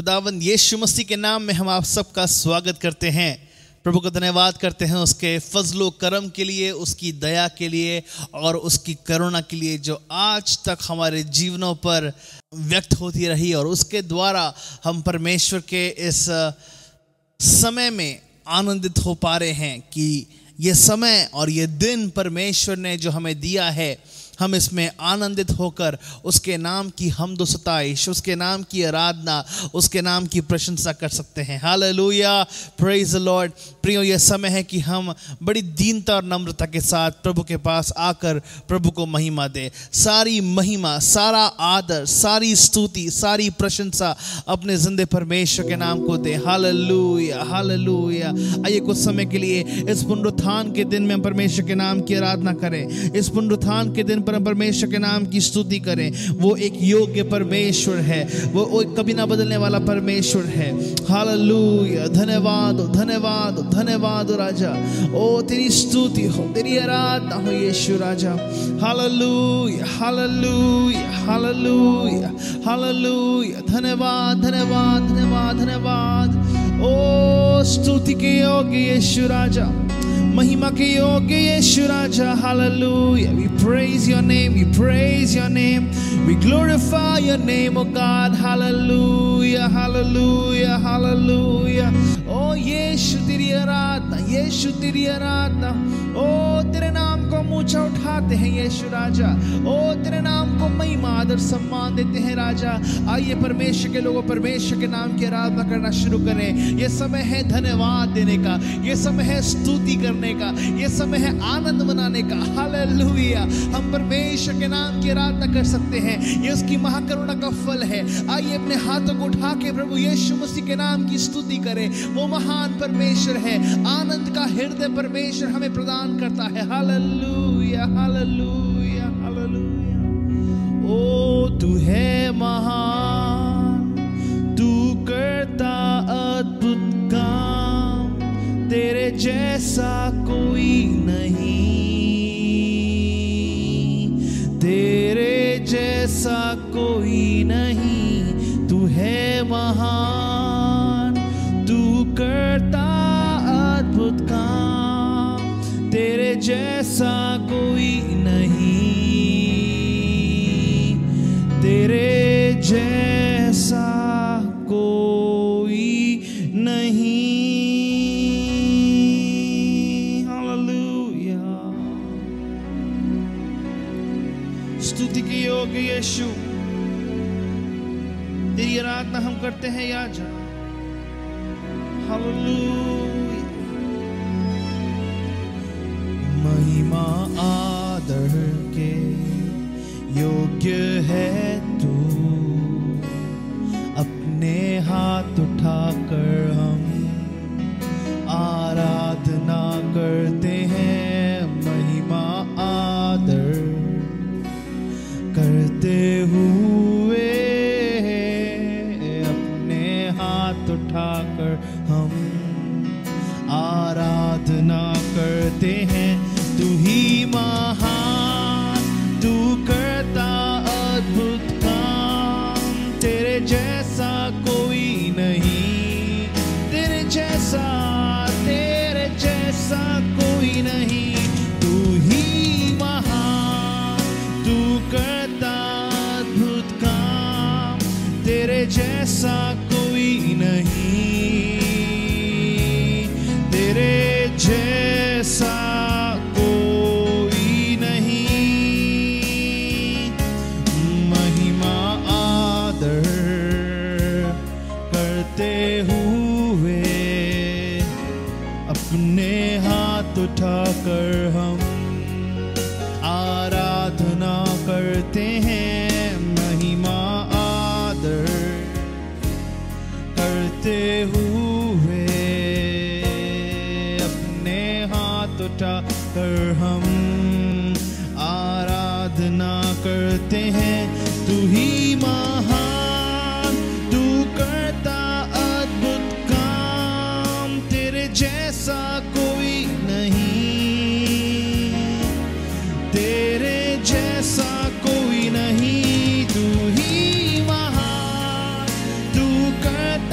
खुदावंद यीशु मसीह के नाम में हम आप सबका स्वागत करते हैं। प्रभु को धन्यवाद करते हैं उसके फजलो करम के लिए, उसकी दया के लिए और उसकी करुणा के लिए जो आज तक हमारे जीवनों पर व्यक्त होती रही, और उसके द्वारा हम परमेश्वर के इस समय में आनंदित हो पा रहे हैं कि ये समय और ये दिन परमेश्वर ने जो हमें दिया है, हम इसमें आनंदित होकर उसके नाम की हमद व सताइश, उसके नाम की आराधना, उसके नाम की प्रशंसा कर सकते हैं। Hallelujah, praise the Lord. प्रियो, यह समय है कि हम बड़ी दीनता और नम्रता के साथ प्रभु के पास आकर प्रभु को महिमा दे। सारी महिमा, सारा आदर, सारी स्तुति, सारी प्रशंसा अपने जिंदे परमेश्वर के नाम को दे। Hallelujah, hallelujah. आइए कुछ समय के लिए इस पुनरुत्थान के दिन में परमेश्वर के नाम की आराधना करें। इस पुनरुत्थान के दिन पर परमेश्वर के नाम की स्तुति करें। वो एक योग्य परमेश्वर है, वो कभी ना बदलने वाला परमेश्वर है। हालेलुया, धन्यवाद, धन्यवाद, धन्यवाद राजा। ओ तेरी स्तुति हो, तेरी आराधना हो यीशु राजा। Hallelujah, hallelujah, hallelujah, hallelujah. धन्यवाद, धन्यवाद, धन्यवाद, धन्यवाद। ओ स्तुति के योग्य यीशु राजा, महिमा के योग्य यीशु राजा। Hallelujah, we praise your name, we praise your name, we glorify your name, oh God. Hallelujah, hallelujah, hallelujah. ओ यीशु तेरी आराधना, यीशु तेरी आराधना। ओ तेरे नाम को हम ऊंचा उठाते हैं यीशु राजा। ओ तेरे नाम को महिमा, आदर, सम्मान देते हैं राजा। आइए परमेश्वर के लोगों परमेश्वर के नाम की आराधना करना शुरू करें। ये समय है धन्यवाद देने का, ये समय है स्तुति करने का, ये समय है आनंद मनाने का। हालेलुया, हम परमेश्वर के नाम की आराधना कर सकते हैं, ये उसकी महाकरुणा का फल है। आइए अपने हाथों को उठा के प्रभु यीशु मसीह के नाम की स्तुति करें। वो महान परमेश्वर है, आनंद का हृदय परमेश्वर हमें प्रदान करता है। Hallelujah, hallelujah, hallelujah. ओ तू है महान, तू करता अद्भुत काम, तेरे जैसा कोई नहीं, तेरे जैसा कोई नहीं। तू है महान, तू करता अद्भुत काम, तेरे जैसा कोई नहीं, तेरे जैसा कोई नहीं। हालेलुया, स्तुति के योग्य यीशु, तेरी आराधना हम करते हैं याजा। हालेलुया, महिमा आदर के योग्य है तू, अपने हाथ उठाकर हम आराधना करते हैं। महिमा आदर करते हुए अपने हाथ उठाकर हम आराधना करते हैं। तू ही महान, तू करता अद्भुत काम, तेरे जैसा कोई नहीं, तेरे जैसा कोई नहीं। तू ही महान, तू करता अद्भुत काम, तेरे जैसा कोई नहीं, तेरे जैसा कोई नहीं। महिमा आदर करते हुए अपने हाथ उठाकर हम आराधना करते हैं। महिमा आदर करते हुए अपने हाथ उठाकर हम आराधना करते हैं। तू ही महान, तू करता अद्भुत काम, तेरे जैसा कोई नहीं, तेरे जैसा कोई नहीं। तू ही महान, तू करता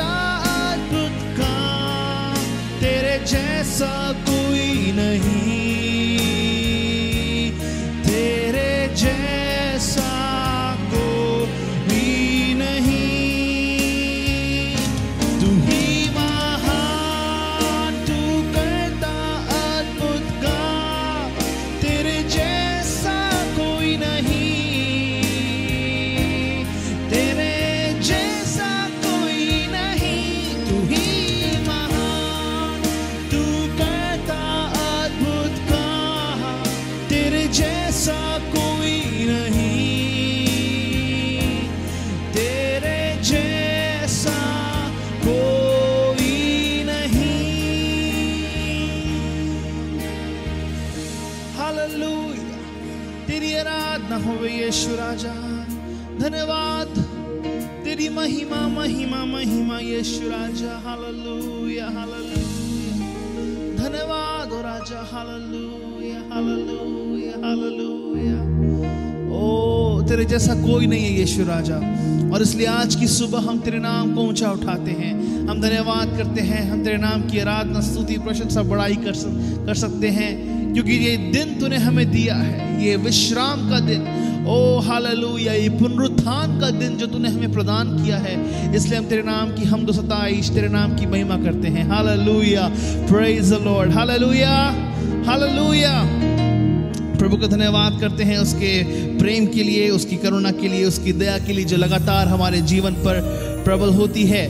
जैसा कोई नहीं, तेरे जैसा कोई नहीं। तू ही महान, तू करता अद्भुत काम, तेरे जैसा कोई नहीं, तेरे जैसा कोई नहीं। तू ही महान, तू करता अद्भुत काम, तेरे जैसा कोई नहीं, तेरे जैसा कोई नहीं। हालेलुया, तेरी आराधना होवे यीशु राजा। धन्यवाद, तेरी महिमा महिमा महिमा यीशु राजा। हालेलुया हालेलुया, धन्यवाद ओ राजा। Hallelujah hallelujah hallelujah. ओ तेरे जैसा कोई नहीं है यीशु राजा, और इसलिए आज की सुबह हम तेरे नाम को ऊंचा उठाते हैं, हम धन्यवाद करते हैं, हम तेरे नाम की आराधना स्तुति प्रशंसा बड़ाई कर सकते हैं, क्योंकि ये दिन तूने हमें दिया है, ये विश्राम का दिन। ओ हालेलुया, ये पुनरुत्थान का दिन जो तूने हमें प्रदान किया है, इसलिए हम तेरे नाम की हमदो सताइश, तेरे नाम की महिमा करते हैं। Hallelujah, praise the Lord. Hallelujah hallelujah. प्रभु का धन्यवाद करते हैं उसके प्रेम के लिए, उसकी करुणा के लिए, उसकी दया के लिए जो लगातार हमारे जीवन पर प्रबल होती है।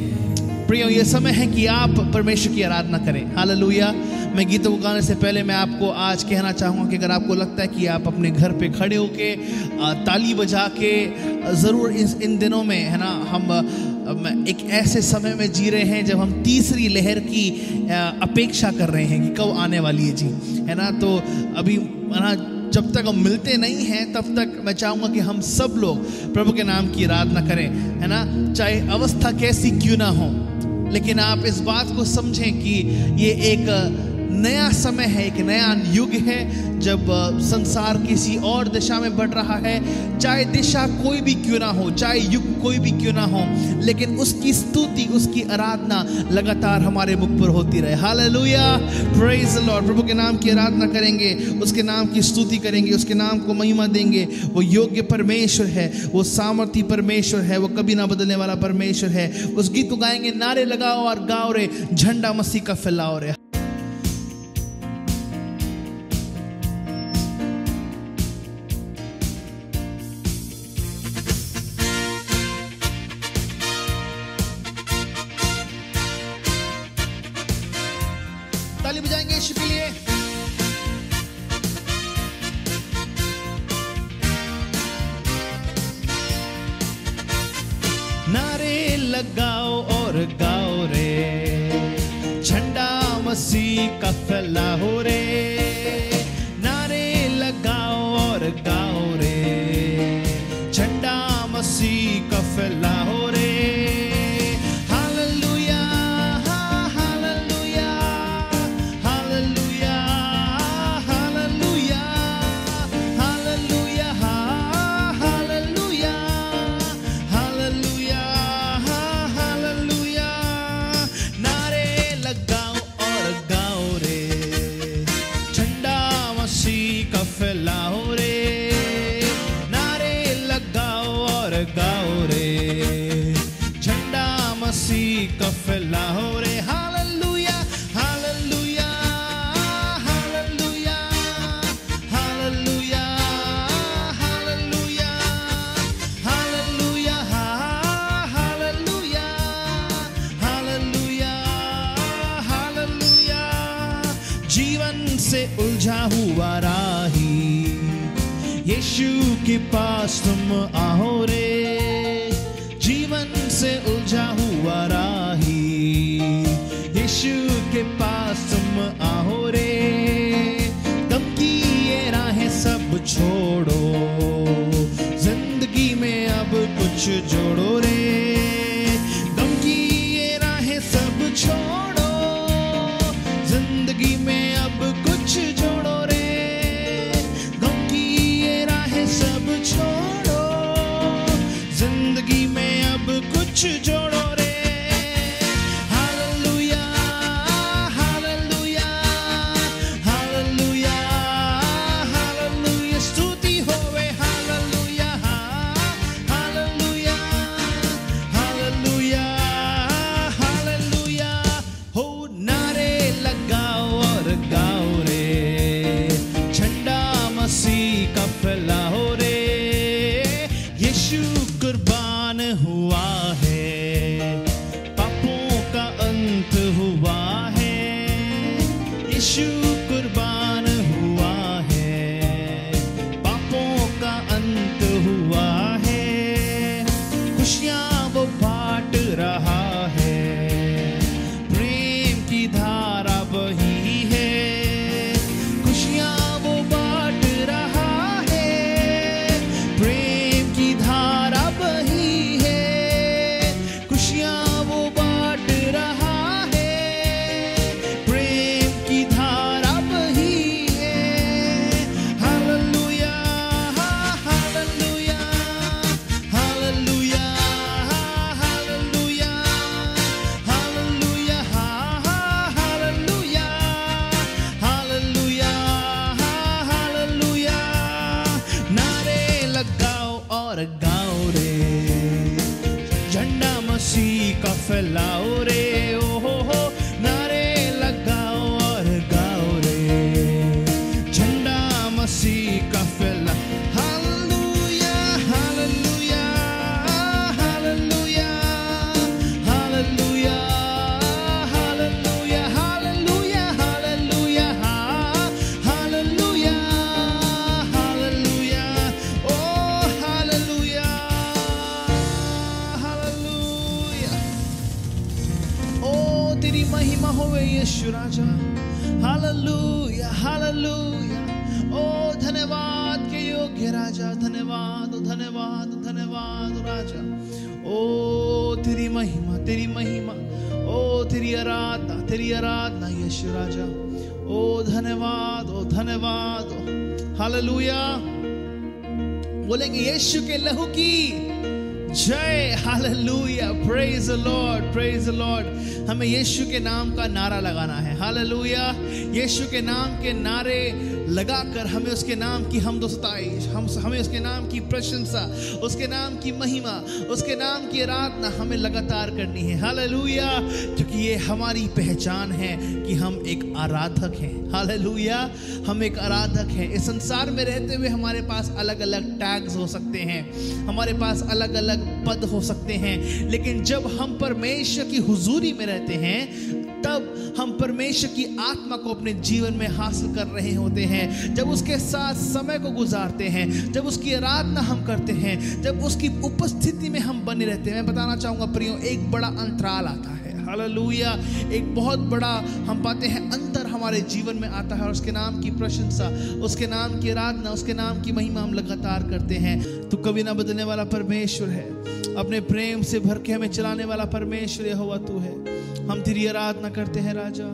प्रियो, ये समय है कि आप परमेश्वर की आराधना करें। हालेलुया। मैं गीतों को गाने से पहले मैं आपको आज कहना चाहूँगा कि अगर आपको लगता है कि आप अपने घर पे खड़े होके ताली बजा के, ज़रूर इन दिनों में है ना, हम एक ऐसे समय में जी रहे हैं जब हम तीसरी लहर की अपेक्षा कर रहे हैं कि कब आने वाली है जी, है ना। तो अभी है ना, जब तक हम मिलते नहीं हैं तब तक मैं चाहूँगा कि हम सब लोग प्रभु के नाम की आराधना करें, है ना। चाहे अवस्था कैसी क्यों ना हो, लेकिन आप इस बात को समझें कि ये एक नया समय है, एक नया युग है जब संसार किसी और दिशा में बढ़ रहा है। चाहे दिशा कोई भी क्यों ना हो, चाहे युग कोई भी क्यों ना हो, लेकिन उसकी स्तुति, उसकी आराधना लगातार हमारे मुख पर होती रहे। Hallelujah, praise the Lord. प्रभु के नाम की आराधना करेंगे, उसके नाम की स्तुति करेंगे, उसके नाम को महिमा देंगे। वो योग्य परमेश्वर है, वो सामर्थी परमेश्वर है, वो कभी ना बदलने वाला परमेश्वर है। उस गीत को गाएंगे, नारे लगाओ और गाओ रे, झंडा मसीह का फैलाओ रे। ताली बजाएंगे यीशु के लिए। नारे लगाओ और गाओ रे, झंडा मसीह का फैलाओ रे। नारे लगाओ और गाओ रे, झंडा मसीह का फैलाओ रे। उलझा हुआ राही, यीशु के पास तुम आओ रे। जीवन से उलझा हुआ राही, यीशु के पास तुम आओ रे। गम की ये राहें सब छोड़ो, जिंदगी में अब कुछ जोड़ो रे। गम की ये राहें सब छोड़ो, जिंदगी में अब कुछ जोड़ो रे। गम की ये राहें सब छोड़ो, जिंदगी में अब कुछ जोड़ो रे। हालेलुया हालेलुया हुआ है, यीशु कुर्बान हुआ है, पापों का अंत हुआ है, खुशियां वो बांट रहा है, प्रेम की धारा बही है, खुशियां वो बांट रहा है, प्रेम की धारा बही है, खुशियां वो बांट रहा है, प्रेम की धारा बही है। Hallelujah hallelujah hallelujah hallelujah hallelujah hallelujah hallelujah hallelujah. नारे लगाओ और गाओ रे, झंडा मसीह का फैलाओ रे, ओ हो नारे लगाओ और गाओ रे, झंडा मसीह का फैला। Hallelujah hallelujah hallelujah hallelujah hallelujah hallelujah hallelujah hallelujah hallelujah ओ हालेलुया हालेलुया। ओ तेरी महिमा होवे यीशु राजा। Hallelujah hallelujah. ओ धन्यवाद के योग्य राजा, धन्यवाद धन्यवाद धन्यवाद राजा। ओ तेरी महिमा तेरी महिमा, ओ तेरी आराधना यीशु राजा। ओ धन्यवाद ओ धन्यवाद। हालेलुया। बोलेंगे यीशु के लहू की जय। Hallelujah. Praise the Lord praise the Lord. हमें यीशु के नाम का नारा लगाना है। हालेलुया। यीशु के नाम के नारे लगाकर हमें उसके नाम की हमदो सताइश, हमें उसके नाम की प्रशंसा, उसके नाम की महिमा, उसके नाम की आराधना हमें लगातार करनी है। हालेलुया। क्योंकि ये हमारी पहचान है कि हम एक आराधक हैं। हालेलुया। हम एक आराधक हैं। इस संसार में रहते हुए हमारे पास अलग अलग टैग्स हो सकते हैं, हमारे पास अलग अलग पद हो सकते हैं, लेकिन जब हम परमेश्वर की हुजूरी में रहते हैं तब हम परमेश्वर की आत्मा को अपने जीवन में हासिल कर रहे होते हैं। जब उसके साथ समय को गुजारते हैं, जब उसकी आराधना हम करते हैं, जब उसकी उपस्थिति में हम बने रहते हैं। मैं बताना चाहूँगा प्रियो, एक बड़ा अंतराल आता है। हालेलुया। एक बहुत बड़ा हम पाते हैं अंतर हमारे जीवन में आता है, और उसके नाम की प्रशंसा, उसके नाम की आराधना, उसके नाम की महिमा हम लगातार करते हैं। तो कभी ना बदलने वाला परमेश्वर है, अपने प्रेम से भर के हमें चलाने वाला परमेश्वर यहोवा तू है। हम तेरी आराधना करते हैं राजा।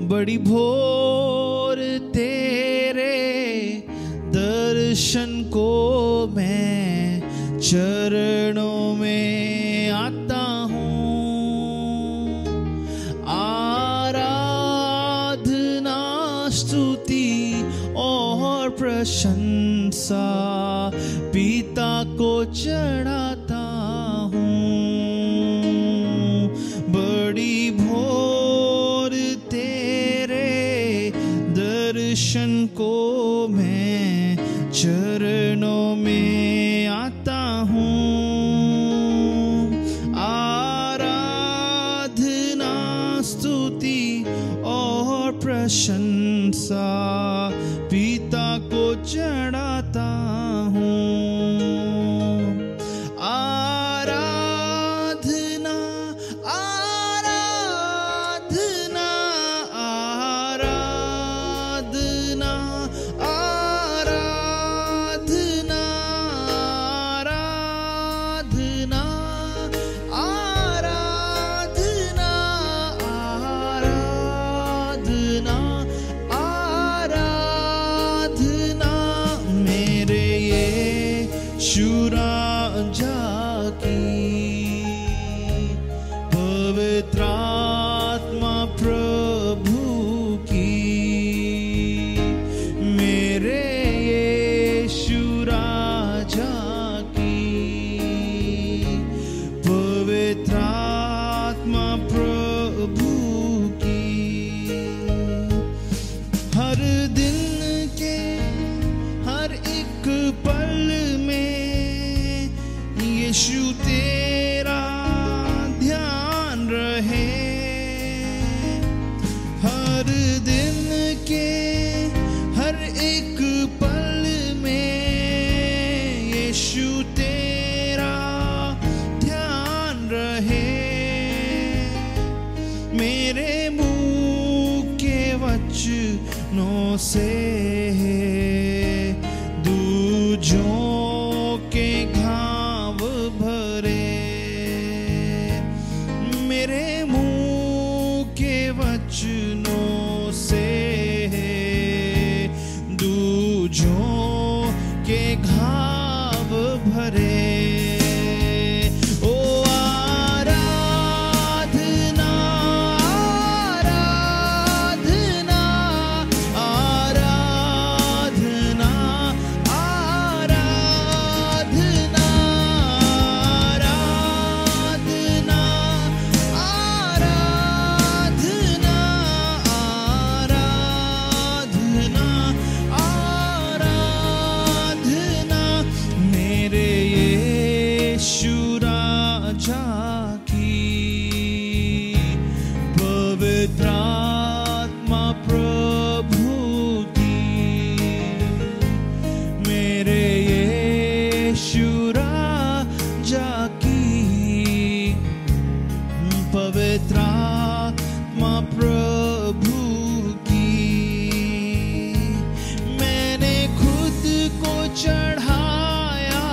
बड़ी भोर तेरे दर्शन को मैं चरणों में आता हूँ। आराधना स्तुति और प्रशंसा पिता को चढ़ाता हूँ। बड़ी भोर तेरे दर्शन को मैं चरणों में आता हूँ। आराधना स्तुति और प्रशंसा पिता को चढ़ाता हूँ। आराधना आराधना आराधना आराधना आराधना आराधना आराधना आराधना मेरे यीशु राजा की। पवित्र आत्मा प्रभु की, मेरे यीशु राजा की। पवित्र आत्मा प्रभु की। हर दिन के हर एक पल में यीशु तेरा ध्यान रहे हर दिन के हर एक पल में यीशु तेरा ध्यान रहे मेरे मुंह के वचनों से दूजों के घाव भरे मेरे मुंह के वचनों से दूजों के घाव भरे ओ आराधना आराधना आराधना आराधना आराधना आराधना आराधना आराधना मेरे यीशु राजा की पवित्र आत्मा प्रभु की मेरे यीशु राजा की पवित्र आत्मा प्रभु की मैंने खुद को चढ़ाया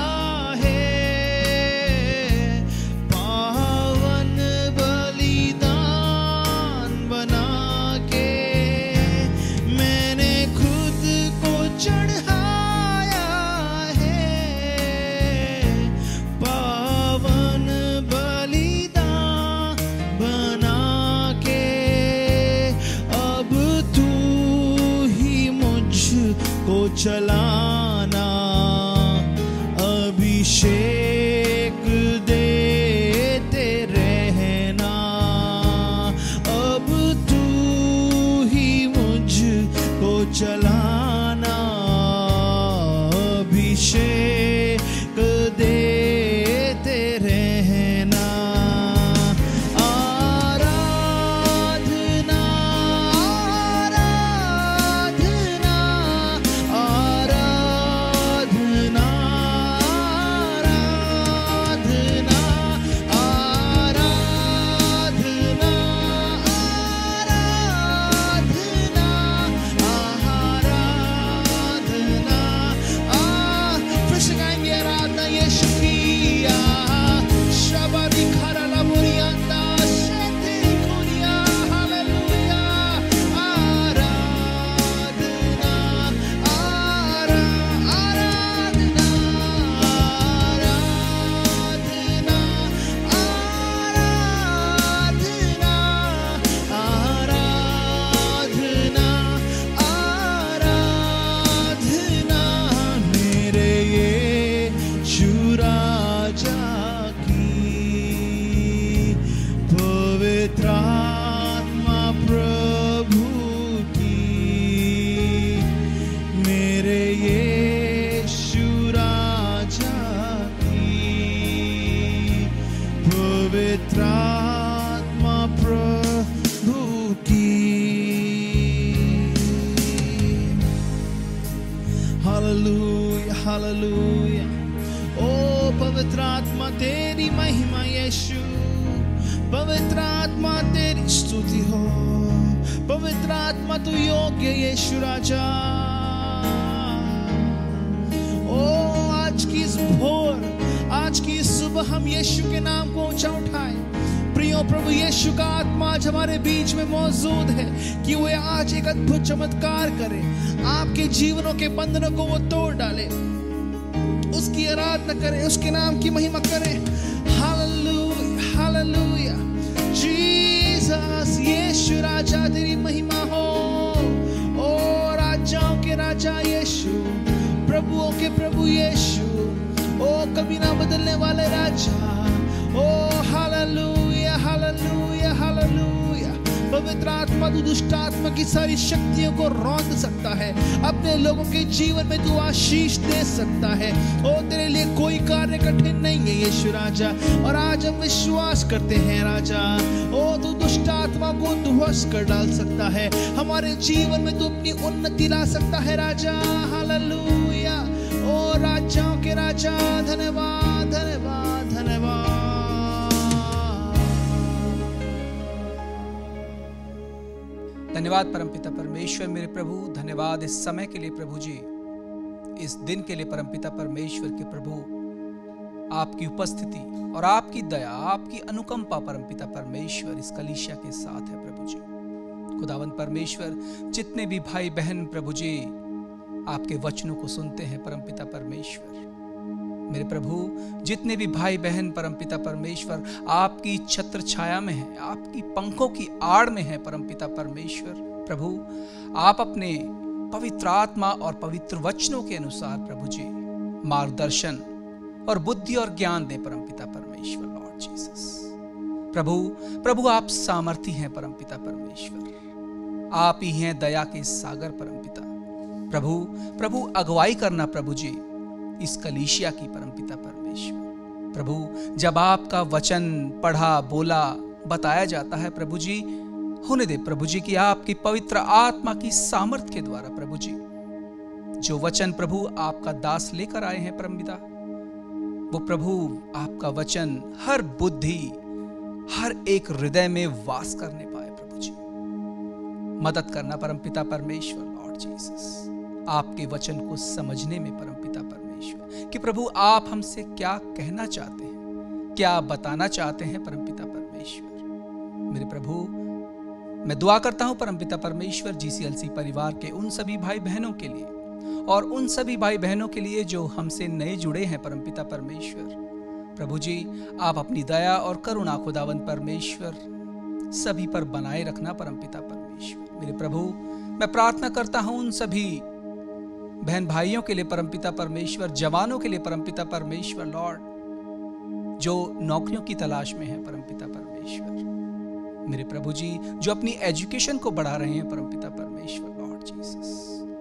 है पावन बलिदान बना के मैंने खुद को चढ़ाया है पावन बलिदान बना के अब तू ही मुझको चलाना अभिषेक देते रहना अब तू ही मुझको चलाना अभिषेक देते रहना आराधना आराधना आराधना आराधना आराधना आराधना फिर से गाएंगे आराधना यीशु की शबादी खरा लबुरियांदा शते कुरिया हालेलुया आराधना आराधना आराधना आराधना आराधना आराधना मेरे यीशु राजा की पवित्र आत्मा प्रभु की मेरे यीशु राजा की पवित्र आत्मा प्रभु की हालेलुया हालेलुया ओ पवित्र आत्मा तेरी महिमा यीशु पवित्र आत्मा तेरी स्तुति हो पवित्र आत्मा तू योग्य यीशु राजा ओ आज की इस भोर आज की इस सुबह हम यीशु के नाम को ऊंचा उठाएं प्रियो प्रभु यीशु का आत्मा आज हमारे बीच में मौजूद है कि वो आज एक अद्भुत चमत्कार करे आपके जीवनों के बंधनों को वो तोड़ डाले उसकी आराधना करें उसके नाम की महिमा करें हालेलुया हालेलुया जीसस यीशु राजा तेरी महिमा हो ओ राजाओं के राजा यीशु प्रभुओं के प्रभु यीशु ओ कभी ना बदलने वाले राजा ओ हालेलुया हालेलुया हालेलुया पवित्र पवित्र आत्मा तू दुष्ट आत्मा की सारी शक्तियों को रौंद सकता है। अपने लोगों के जीवन में तू आशीष दे सकता है। ओ तेरे लिए कोई कार्य कठिन नहीं है यीशु राजा। और आज हम विश्वास करते हैं राजा, ओ तू दुष्ट आत्मा को ध्वस्त कर डाल सकता है। हमारे जीवन में तू अपनी उन्नति ला सकता है राजा। हालेलुया। ओ राजाओं के राजा, धन्यवाद धन्यवाद धन्यवाद। धन्यवाद परमपिता परमेश्वर मेरे प्रभु, धन्यवाद इस समय के लिए प्रभु जी, इस दिन के लिए परमपिता परमेश्वर के प्रभु, आपकी उपस्थिति और आपकी दया, आपकी अनुकंपा परमपिता परमेश्वर इस कलीसिया के साथ है प्रभु जी। खुदावंद परमेश्वर, जितने भी भाई बहन प्रभु जी आपके वचनों को सुनते हैं परमपिता परमेश्वर, मेरे प्रभु जितने भी भाई बहन परमपिता परमेश्वर आपकी छत्र छाया में है, आपकी पंखों की आड़ में है परमपिता परमेश्वर प्रभु, आप अपने पवित्र आत्मा और पवित्र वचनों के अनुसार प्रभु जी मार्गदर्शन और बुद्धि और ज्ञान दे परमपिता परमेश्वर। लॉर्ड जीसस प्रभु आप सामर्थी हैं परमपिता परमेश्वर, आप ही हैं दया के सागर परमपिता प्रभु अगुवाई करना प्रभु जी इस कलीसिया की परमपिता परमेश्वर। प्रभु जब आपका वचन पढ़ा बोला बताया जाता है प्रभु जी, होने दे प्रभु जी कि आपकी पवित्र आत्मा की सामर्थ्य के द्वारा प्रभु जी जो वचन प्रभु आपका दास लेकर आए हैं परमपिता, वो प्रभु आपका वचन हर बुद्धि हर एक हृदय में वास करने पाए प्रभु जी। मदद करना परमपिता परमेश्वर। लॉर्ड जीसस, आपके वचन को समझने में परमपिता परमेश्वर कि प्रभु आप हमसे क्या कहना चाहते हैं, क्या बताना चाहते हैं परमपिता परमेश्वर। मेरे प्रभु मैं दुआ करता हूं परमपिता परमेश्वर जीसीएलसी परिवार के उन सभी भाई बहनों के लिए और उन सभी भाई बहनों के लिए जो हमसे नए जुड़े हैं परमपिता परमेश्वर। प्रभु जी आप अपनी दया और करुणा खुदावंद परमेश्वर सभी पर बनाए रखना परमपिता परमेश्वर। मेरे प्रभु मैं प्रार्थना करता हूं उन सभी बहन भाइयों के लिए परमपिता परमेश्वर, जवानों के लिए परमपिता परमेश्वर लॉर्ड, जो नौकरियों की तलाश में है परमपिता परमेश्वर। मेरे प्रभु जी जो अपनी एजुकेशन को बढ़ा रहे हैं परमपिता परमेश्वर। लॉर्ड जीसस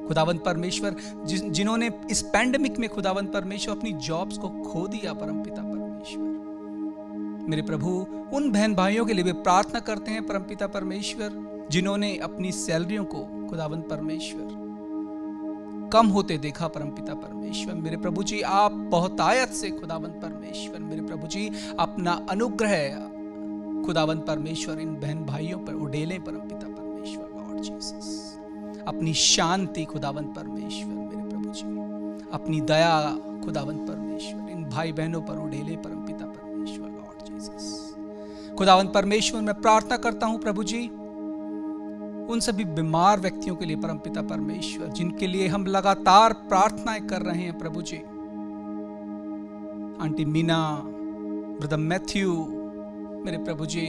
खुदावंद परमेश्वर, जिन्होंने इस पैंडेमिक में खुदावंद परमेश्वर अपनी जॉब्स को खो दिया परमपिता परमेश्वर। मेरे प्रभु उन बहन भाइयों के लिए भी प्रार्थना करते हैं परमपिता परमेश्वर जिन्होंने अपनी सैलरियों को खुदावंद परमेश्वर कम होते देखा परमपिता परमेश्वर। मेरे प्रभु जी आप बहुतायत से खुदावंद परमेश्वर मेरे प्रभु जी अपना अनुग्रह खुदावंद परमेश्वर इन बहन भाइयों पर उड़ेले परमपिता परमेश्वर। लॉर्ड जीसस अपनी शांति खुदावंद परमेश्वर मेरे प्रभु जी, अपनी दया खुदावंद परमेश्वर इन भाई बहनों पर उड़ेले परमपिता परमेश्वर। लॉर्ड जीसस खुदावंद परमेश्वर मैं प्रार्थना करता हूं प्रभु जी उन सभी बीमार व्यक्तियों के लिए परमपिता परमेश्वर, जिनके लिए हम लगातार प्रार्थनाएं कर रहे हैं प्रभु जी। आंटी मीना, ब्रदर मैथ्यू मेरे प्रभु जी,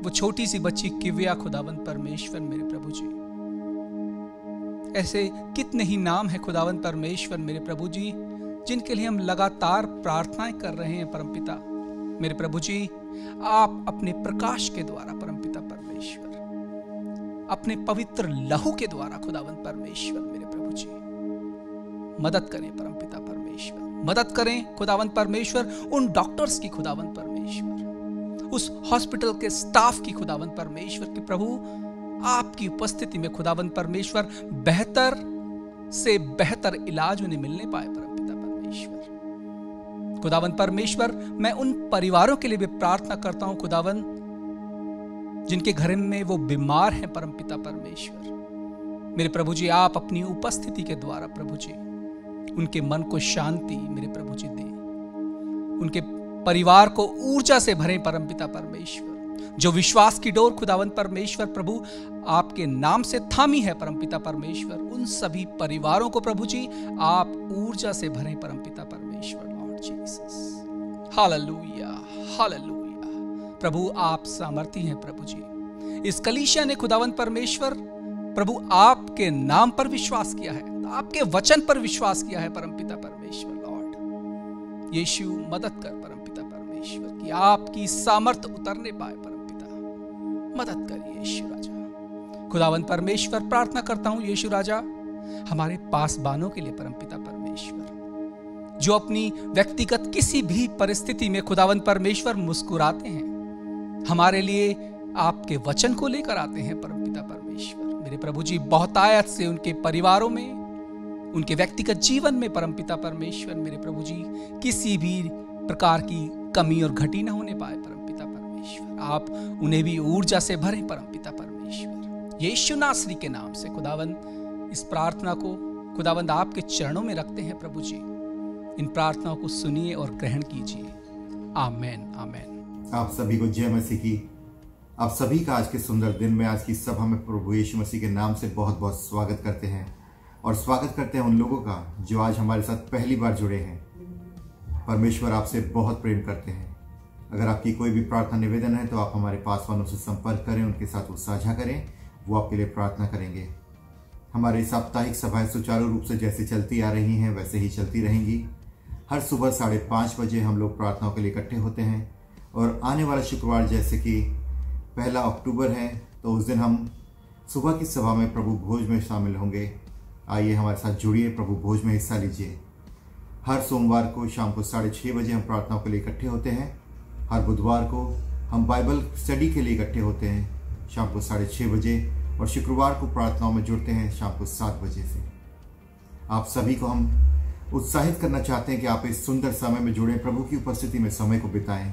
वो छोटी सी बच्ची किविया खुदावंद परमेश्वर मेरे प्रभु जी, ऐसे कितने ही नाम है खुदावंद परमेश्वर मेरे प्रभु जी जिनके लिए हम लगातार प्रार्थनाएं कर रहे हैं परमपिता मेरे प्रभु जी। आप अपने प्रकाश के द्वारा परमपिता परमेश्वर, अपने पवित्र लहू के द्वारा खुदावंद परमेश्वर मेरे प्रभु जी मदद करें परमपिता परमेश्वर, मदद करें खुदावंद परमेश्वर उन डॉक्टर्स की खुदावंद परमेश्वर, उस हॉस्पिटल के स्टाफ की खुदावंद परमेश्वर कि प्रभु आपकी उपस्थिति में खुदावंद परमेश्वर बेहतर से बेहतर इलाज उन्हें मिलने पाए परमपिता परमेश्वर। खुदावंद परमेश्वर मैं उन परिवारों के लिए भी प्रार्थना करता हूं खुदावंद जिनके घर में वो बीमार हैं परमपिता परमेश्वर मेरे प्रभु जी। आप अपनी उपस्थिति के द्वारा प्रभु जी उनके मन को शांति मेरे प्रभु जी दें, उनके परिवार को ऊर्जा से भरें परमपिता परमेश्वर। जो विश्वास की डोर खुदावंद परमेश्वर प्रभु आपके नाम से थामी है परमपिता परमेश्वर, उन सभी परिवारों को प्रभु जी आप ऊर्जा से भरें परमपिता परमेश्वर। Lord Jesus hallelujah hallelujah. प्रभु आप सामर्थी हैं प्रभु जी। इस कलीसिया ने खुदावंद परमेश्वर प्रभु आपके नाम पर विश्वास किया है, आपके वचन पर विश्वास किया है परमपिता परमेश्वर। लॉर्ड यीशु मदद कर परमपिता परमेश्वर कि आपकी सामर्थ उतरने पाए परमपिता। मदद करिए यीशु राजा। खुदावंद परमेश्वर, प्रार्थना करता हूं यीशु राजा हमारे पासबानों के लिए परमपिता परमेश्वर, जो अपनी व्यक्तिगत किसी भी परिस्थिति में खुदावंद परमेश्वर मुस्कुराते हैं, हमारे लिए आपके वचन को लेकर आते हैं परमपिता परमेश्वर। मेरे प्रभु जी, बहुतायत से उनके परिवारों में, उनके व्यक्तिगत जीवन में परमपिता परमेश्वर, मेरे प्रभु जी, किसी भी प्रकार की कमी और घटी ना होने पाए परमपिता परमेश्वर। आप उन्हें भी ऊर्जा से भरें परमपिता परमेश्वर। यीशु नासरी के नाम से खुदावंद इस प्रार्थना को खुदावंद आपके चरणों में रखते हैं प्रभु जी। इन प्रार्थनाओं को सुनिए और ग्रहण कीजिए। आमेन, आमेन। आप सभी को जय मसीह की। आप सभी का आज के सुंदर दिन में, आज की सभा में प्रभु यीशु मसीह के नाम से बहुत बहुत स्वागत करते हैं। और स्वागत करते हैं उन लोगों का जो आज हमारे साथ पहली बार जुड़े हैं। परमेश्वर आपसे बहुत प्रेम करते हैं। अगर आपकी कोई भी प्रार्थना निवेदन है तो आप हमारे पासवानों से संपर्क करें, उनके साथ वो साझा करें, वो आपके लिए प्रार्थना करेंगे। हमारी साप्ताहिक सभाएं सुचारू रूप से जैसे चलती आ रही हैं वैसे ही चलती रहेंगी। हर सुबह 5:30 बजे हम लोग प्रार्थनाओं के लिए इकट्ठे होते हैं। और आने वाला शुक्रवार जैसे कि 1 अक्टूबर है, तो उस दिन हम सुबह की सभा में प्रभु भोज में शामिल होंगे। आइए हमारे साथ जुड़िए, प्रभु भोज में हिस्सा लीजिए। हर सोमवार को शाम को 6:30 बजे हम प्रार्थनाओं के लिए इकट्ठे होते हैं। हर बुधवार को हम बाइबल स्टडी के लिए इकट्ठे होते हैं शाम को 6:30 बजे। और शुक्रवार को प्रार्थनाओं में जुड़ते हैं शाम को 7 बजे से। आप सभी को हम उत्साहित करना चाहते हैं कि आप इस सुंदर समय में जुड़ें, प्रभु की उपस्थिति में समय को बिताएं,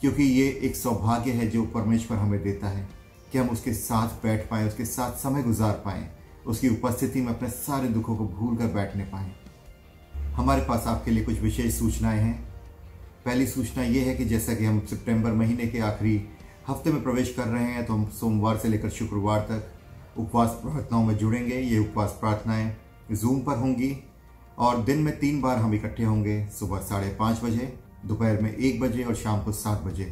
क्योंकि ये एक सौभाग्य है जो परमेश्वर हमें देता है कि हम उसके साथ बैठ पाएं, उसके साथ समय गुजार पाएं, उसकी उपस्थिति में अपने सारे दुखों को भूल कर बैठने पाएं। हमारे पास आपके लिए कुछ विशेष सूचनाएं हैं। पहली सूचना ये है कि जैसा कि हम सितंबर महीने के आखिरी हफ्ते में प्रवेश कर रहे हैं, तो हम सोमवार से लेकर शुक्रवार तक उपवास प्रार्थनाओं में जुड़ेंगे। ये उपवास प्रार्थनाएं जूम पर होंगी और दिन में 3 बार हम इकट्ठे होंगे, सुबह 5:30 बजे, दोपहर में 1 बजे और शाम को 7 बजे।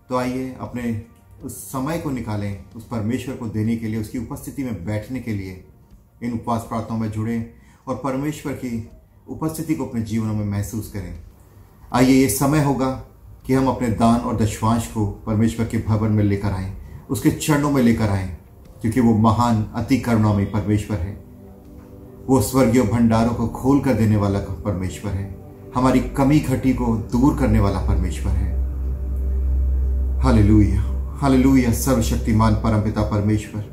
तो आइए अपने उस समय को निकालें, उस परमेश्वर को देने के लिए, उसकी उपस्थिति में बैठने के लिए इन उपवास प्रार्थनाओं में जुड़ें और परमेश्वर की उपस्थिति को अपने जीवनों में महसूस करें। आइए ये समय होगा कि हम अपने दान और दशवांश को परमेश्वर के भवन में लेकर आएं, उसके चरणों में लेकर आएं, क्योंकि वो महान अति करुणामयी परमेश्वर है। वो स्वर्गीय भंडारों को खोल कर देने वाला परमेश्वर है। हमारी कमी घटी को दूर करने वाला परमेश्वर है। Hallelujah, hallelujah. सर्वशक्तिमान परमपिता परमेश्वर,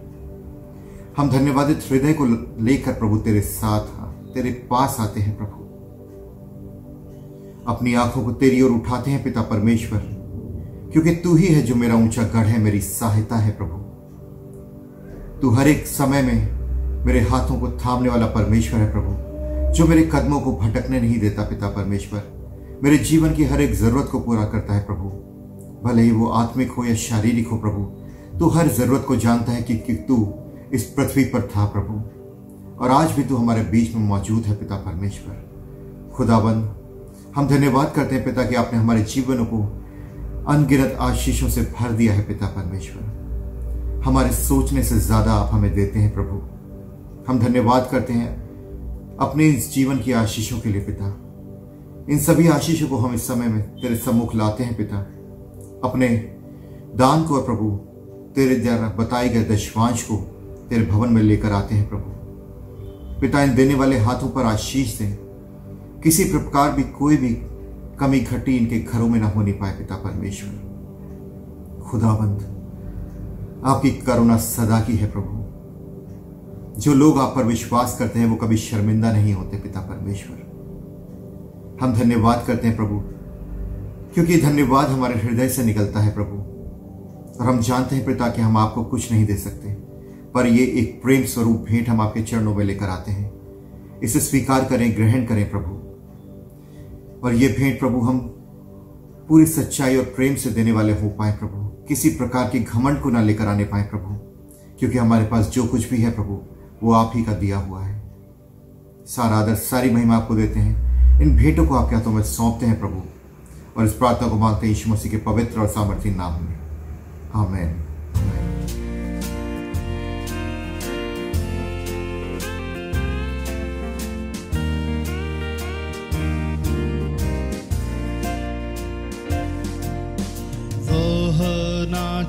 हम धन्यवादित हृदय को लेकर प्रभु तेरे साथ, तेरे पास आते हैं प्रभु। अपनी आंखों को तेरी ओर उठाते हैं पिता परमेश्वर, क्योंकि तू ही है जो मेरा ऊंचा गढ़ है, मेरी सहायता है प्रभु। तू हर एक समय में मेरे हाथों को थामने वाला परमेश्वर है प्रभु, जो मेरे कदमों को भटकने नहीं देता पिता परमेश्वर। मेरे जीवन की हर एक जरूरत को पूरा करता है प्रभु, भले ही वो आत्मिक हो या शारीरिक हो प्रभु। तू हर जरूरत को जानता है कि तू इस पृथ्वी पर था प्रभु, और आज भी तू हमारे बीच में मौजूद है पिता परमेश्वर। खुदाबंद, हम धन्यवाद करते हैं पिता कि आपने हमारे जीवनों को अनगिनत आशीषों से भर दिया है पिता परमेश्वर। हमारे सोचने से ज्यादा आप हमें देते हैं प्रभु। हम धन्यवाद करते हैं अपने इस जीवन की आशीषों के लिए पिता। इन सभी आशीषों को हम इस समय में तेरे सम्मुख लाते हैं पिता। अपने दान को प्रभु, तेरे द्वारा बताए गए दशवांश को तेरे भवन में लेकर आते हैं प्रभु। पिता, इन देने वाले हाथों पर आशीष दें, किसी प्रकार भी कोई भी कमी घटी इनके घरों में ना होने पाए पिता परमेश्वर। खुदाबंद, आपकी करुणा सदा की है प्रभु। जो लोग आप पर विश्वास करते हैं वो कभी शर्मिंदा नहीं होते पिता परमेश्वर। हम धन्यवाद करते हैं प्रभु, क्योंकि धन्यवाद हमारे हृदय से निकलता है प्रभु। और हम जानते हैं पिता कि हम आपको कुछ नहीं दे सकते, पर ये एक प्रेम स्वरूप भेंट हम आपके चरणों में लेकर आते हैं। इसे स्वीकार करें, ग्रहण करें प्रभु। और ये भेंट प्रभु हम पूरी सच्चाई और प्रेम से देने वाले हो पाए प्रभु। किसी प्रकार की घमंड को ना लेकर आने पाए प्रभु, क्योंकि हमारे पास जो कुछ भी है प्रभु वो आप ही का दिया हुआ है। सारा आदर, सारी महिमा आपको देते हैं। इन भेंटों को आपके हाथों में सौंपते हैं प्रभु, और इस प्रार्थना को मांगते हैं यीशु मसीह के पवित्र और सामर्थी नाम में, आमीन।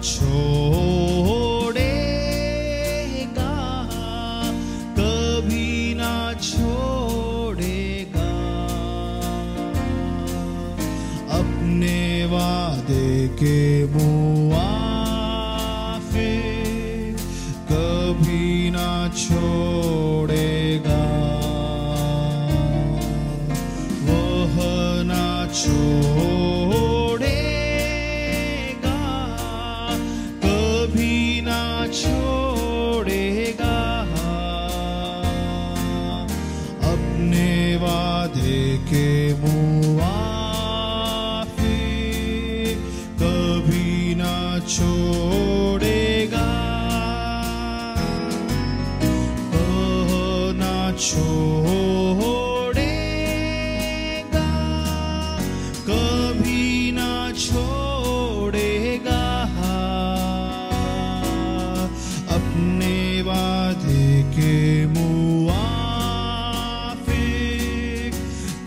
छोड़े छोड़ेगा, ना छोड़ेगा, कभी ना छोड़ेगा, अपने वादे के मुआफिक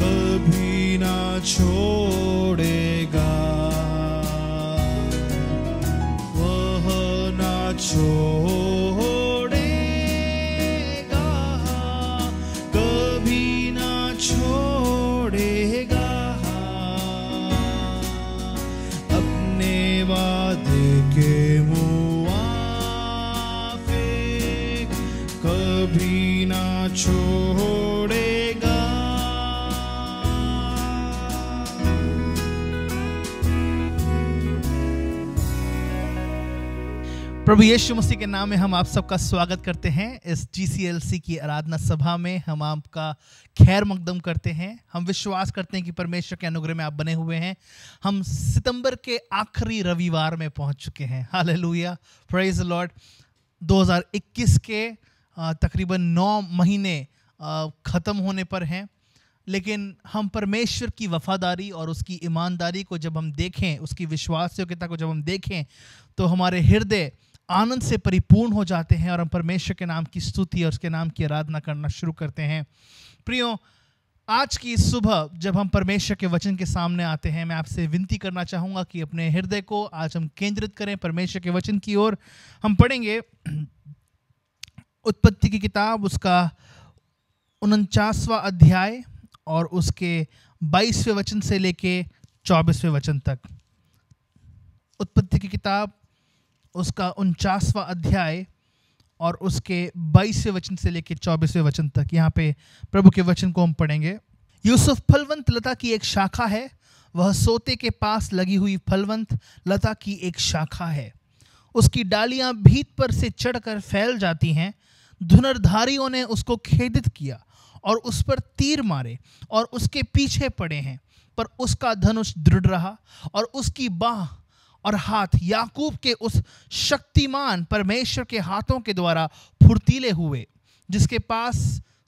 कभी ना छोड़ेगा, वह ना छोड़ेगा, कभी ना छोड़ेगा, अपने वादे के मुआफिक कभी ना छोड़ेगा। प्रभु यीशु मसीह के नाम में हम आप सबका स्वागत करते हैं। इस GCLC की आराधना सभा में हम आपका खैर मकदम करते हैं। हम विश्वास करते हैं कि परमेश्वर के अनुग्रह में आप बने हुए हैं। हम सितंबर के आखिरी रविवार में पहुंच चुके हैं। Hallelujah, praise the Lord. 2021 के तकरीबन 9 महीने ख़त्म होने पर हैं, लेकिन हम परमेश्वर की वफादारी और उसकी ईमानदारी को जब हम देखें, उसकी विश्वासयोग्यता को जब हम देखें, तो हमारे हृदय आनंद से परिपूर्ण हो जाते हैं और हम परमेश्वर के नाम की स्तुति और उसके नाम की आराधना करना शुरू करते हैं। प्रियो, आज की सुबह जब हम परमेश्वर के वचन के सामने आते हैं, मैं आपसे विनती करना चाहूँगा कि अपने हृदय को आज हम केंद्रित करें परमेश्वर के वचन की ओर। हम पढ़ेंगे उत्पत्ति की किताब, उसका 49वां अध्याय और उसके 22वें वचन से लेके 24वें वचन तक। उत्पत्ति की किताब, उसका 49वां अध्याय और उसके 22वें वचन से लेके 24वें वचन तक। यहाँ पे प्रभु के वचन को हम पढ़ेंगे। यूसुफ फलवंत लता की एक शाखा है, वह सोते के पास लगी हुई फलवंत लता की एक शाखा है। उसकी डालियां भीत पर से चढ़कर फैल जाती हैं। धनुर्धारियों ने उसको खेदित किया और उस पर तीर मारे और उसके पीछे पड़े हैं, पर उसका धनुष दृढ़ रहा और उसकी बाह और हाथ याकूब के उस शक्तिमान परमेश्वर के हाथों के द्वारा फुर्तीले हुए, जिसके पास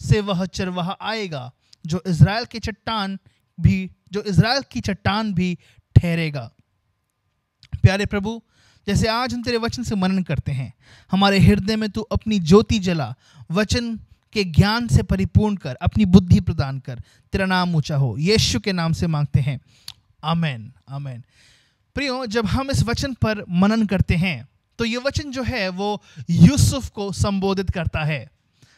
से वह चरवाहा आएगा, जो इज़राइल की चट्टान भी ठहरेगा। प्यारे प्रभु, जैसे आज हम तेरे वचन से मनन करते हैं, हमारे हृदय में तू अपनी ज्योति जला, वचन के ज्ञान से परिपूर्ण कर, अपनी बुद्धि प्रदान कर। तेरा नाम ऊंचा हो, यीशु के नाम से मांगते हैं, आमेन, आमेन। प्रियो, जब हम इस वचन पर मनन करते हैं तो ये वचन जो है वो यूसुफ को संबोधित करता है।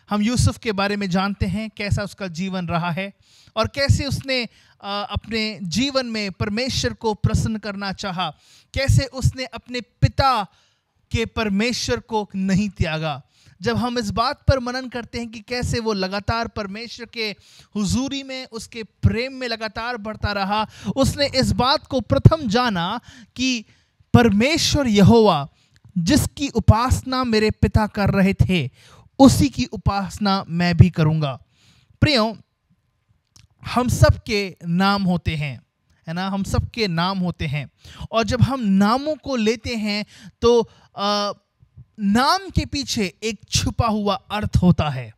हम यूसुफ के बारे में जानते हैं, कैसा उसका जीवन रहा है और कैसे उसने अपने जीवन में परमेश्वर को प्रसन्न करना चाहा, कैसे उसने अपने पिता के परमेश्वर को नहीं त्यागा। जब हम इस बात पर मनन करते हैं कि कैसे वो लगातार परमेश्वर के हुजूरी में, उसके प्रेम में लगातार बढ़ता रहा, उसने इस बात को प्रथम जाना कि परमेश्वर यहोवा जिसकी उपासना मेरे पिता कर रहे थे, उसी की उपासना मैं भी करूंगा। प्रियो, हम सबके नाम होते हैं, है ना, हम सबके नाम होते हैं, और जब हम नामों को लेते हैं तो नाम के पीछे एक छुपा हुआ अर्थ होता है,